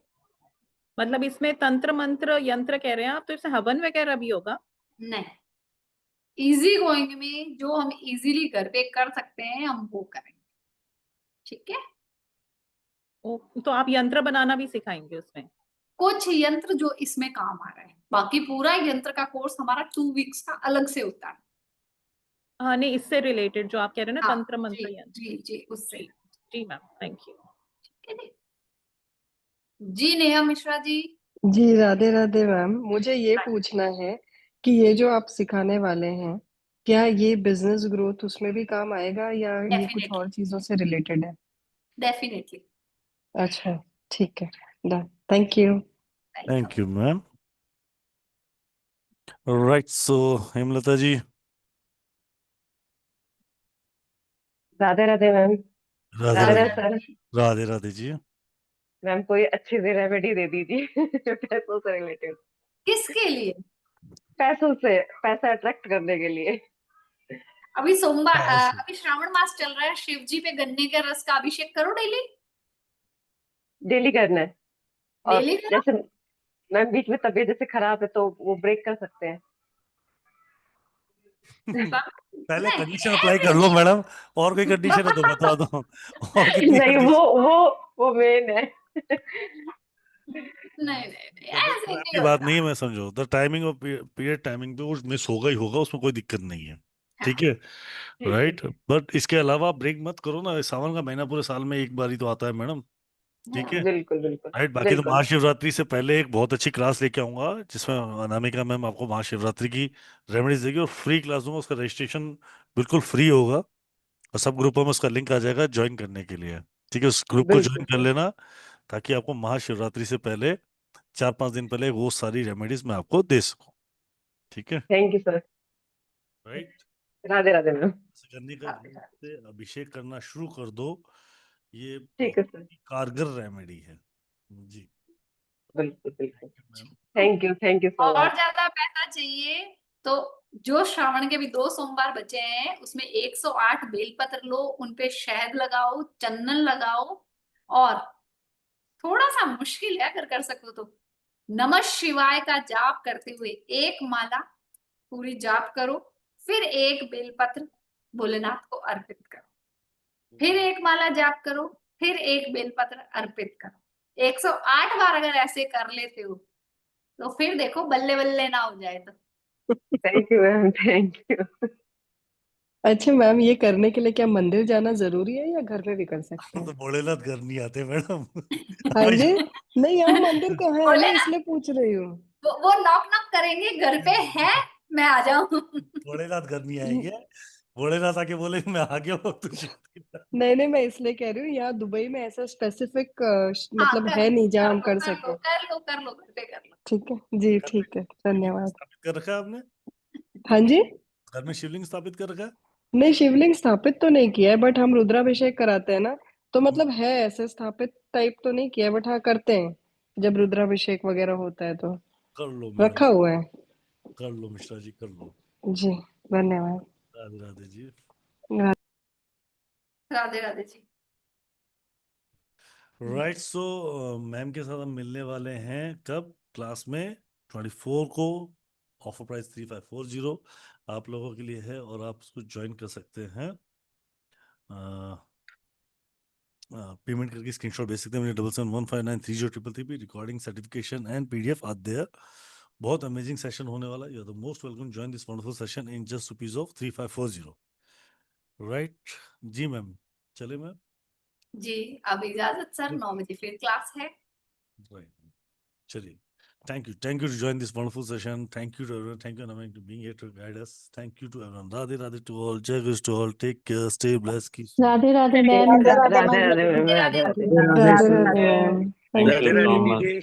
मतलब इसमें तंत्र मंत्र यंत्र कह रहे हैं आप, तो इसमें हवन वगैरह भी होगा? नहीं, इजी गोइंग में जो हम इजीली घर पे कर सकते हैं हम वो करेंगे, ठीक है? तो आप यंत्र बनाना भी सिखाएंगे उसमें? कुछ यंत्र जो इसमें काम आ रहे हैं, बाकी पूरा यंत्र का कोर्स हमारा 2 वीक्स का अलग से होता है। हाँ नहीं, इससे रिलेटेड जो आप कह रहे हैं ना, हाँ तंत्र जी मंत्र यंत्र। जी जी, उससे। जी जी मैम, थैंक यू। ठीक है जी। नेहा मिश्रा जी। जी राधे राधे मैम, मुझे ये पूछना है कि ये जो आप सिखाने वाले हैं, क्या ये बिजनेस ग्रोथ उसमें भी काम आएगा या ये कुछ और डेफिनेटली चीजों से रिलेटेड है? डेफिनेटली। अच्छा, ठीक है, done, thank you. Thank you ma'am. Right, so Hemlata ji. Radhe Radhe ma'am. Radhe Radhe Radhe. Madam Radhe. Sir, Radhe Radhe ji. Ma'am कोई अच्छी सी रेमेडी दे दीजिए पैसों से रिलेटेड। किसके लिए? पैसों से, पैसा अट्रैक्ट करने के लिए। अभी सोमवार पैसे। अभी श्रावण मास चल रहा है, शिव जी पे गन्ने के रस का अभिषेक करो डेली। डेली करना है। और डेली करो। जैसे मैम बीच में तबीयत जैसे खराब है तो वो ब्रेक कर सकते हैं। पहले नहीं कंडीशन अप्लाई ऐसे कर लो नहीं। मैडम, और कोई कंडीशन है तो बता दो। और कितनी नहीं, कंडीशन? वो मेन है। नहीं नहीं नहीं, तबीयत ऐसे खराब नहीं की बात होता। नहीं है, मैं समझो the timing of period timing पे वो मिस होगा ही होगा, उसमें कोई दिक्कत नहीं है, हाँ ठीक है? ठीक है। राइट, बट इसके अलावा ब्रेक मत करो ना, सावन का महीना पूरे साल में एक बार ही तो आता है मैडम, ठीक है? बिल्कुल बिल्कुल। राइट, बाकी तो बिल्कुल। महाशिवरात्रि से पहले एक बहुत अच्छी क्लास लेके आऊंगा, जिसमें अनामिका मैम आपको महाशिवरात्रि की रेमेडीज देगी, और फ्री क्लास दूंगा, उसका रजिस्ट्रेशन बिल्कुल फ्री होगा, और सब ग्रुपों में उसका लिंक आ जाएगा ज्वाइन करने के लिए, ठीक है? उस ग्रुप को बिल्कुल ज्वाइन कर सर। लेना, ताकि आपको महाशिवरात्रि से पहले 4-5 दिन पहले वो सारी रेमेडीज मैं आपको दे सकूं, ठीक है? Thank you sir. Right, Radhe Radhe ma'am. ऐसे करने का धूप से अभिषेक करना शुरू कर दो, ये ठीक है बहुत सर। ही कारगर रेमेडी है जी। बिल्कुल बिल्कुल। Thank you ma'am. Thank you सो और मच। ज्यादा पैसा चाहिए तो जो श्रावण के भी 2 सोमवार बचे हैं उसमें 108 बेलपत्र लो, उनपे शहद लगाओ, चंदन लगाओ, और थोड़ा सा मुश्किल है अगर कर सको तो नमः शिवाय का जाप करते हुए एक माला पूरी जाप करो, फिर एक बेलपत्र भोलेनाथ को अर्पित करो, फिर एक माला जाप करो, फिर एक बेलपत्र अर्पित करो। 108 बार अगर ऐसे कर लेते हो तो फिर देखो बल्ले बल्ले ना हो जाए तो। Thank you ma'am, thank you. अच्छा मैम, ये करने के लिए क्या मंदिर जाना जरूरी है या घर में भी कर सकते तो हैं? भोलेनाथ घर नहीं आते मैडम। हाँ जी, नहीं यहाँ मंदिर कहाँ है, बोले मैं ना, इसलिए पूछ रही हूँ। वो नॉक नॉक करेंगे, घर पे है मैं आ जाऊं। भोलेनाथ घर नहीं आएंगे, भोलेनाथ आके बोले मैं आ गया हूँ तो नहीं नहीं, मैं इसलिए कह रही हूँ यहाँ दुबई में ऐसा स्पेसिफिक हाँ, मतलब है नहीं जहाँ हम कर सके। कर लो घर पे कर लो। ठीक है जी, ठीक है, धन्यवाद। स्थापित कर रखा है आपने? हाँ जी, घर में शिवलिंग स्थापित कर रखा है? नहीं शिवलिंग स्थापित तो नहीं किया है, बट हम रुद्राभिषेक कराते हैं ना, तो मतलब है ऐसे स्थापित टाइप तो नहीं किया है, बट हाँ करते हैं जब रुद्राभिषेक वगैरह होता है तो कर लो मैडम, रखा हुआ है। कर लो मिश्रा जी, कर लो। जी धन्यवाद। राधे राधे जी। राधे राधे जी। राइट, सो मैम के साथ हम मिलने वाले हैं कब? क्लास में 24 को। ऑफर प्राइस 3540 आप लोगों के लिए है और आप उसको ज्वाइन कर सकते हैं। पेमेंट करके स्क्रीनशॉट भेज सकते हैं मुझे 7715930333। Recording, certification and PDF are there. बहुत अमेजिंग सेशन होने वाला है। You are the most welcome, join this wonderful session in just rupees of 3540। Right जी मैम, चले मैम? जी अब इजाजत सर, 9 बजे फिर क्लास है। राइट, चलिए, thank you to join this wonderful session. Thank you to everyone, thank you Anamik to being here to guide us. Thank you to everyone. Radhe Radhe to all, Jai Gush to all, take care, stay blessed, keep Radhe Radhe ma'am. Radhe Radhe ma'am, Radhe Radhe. Radhe Radhe ma'am, thank Radhe you. Radhe दीदी।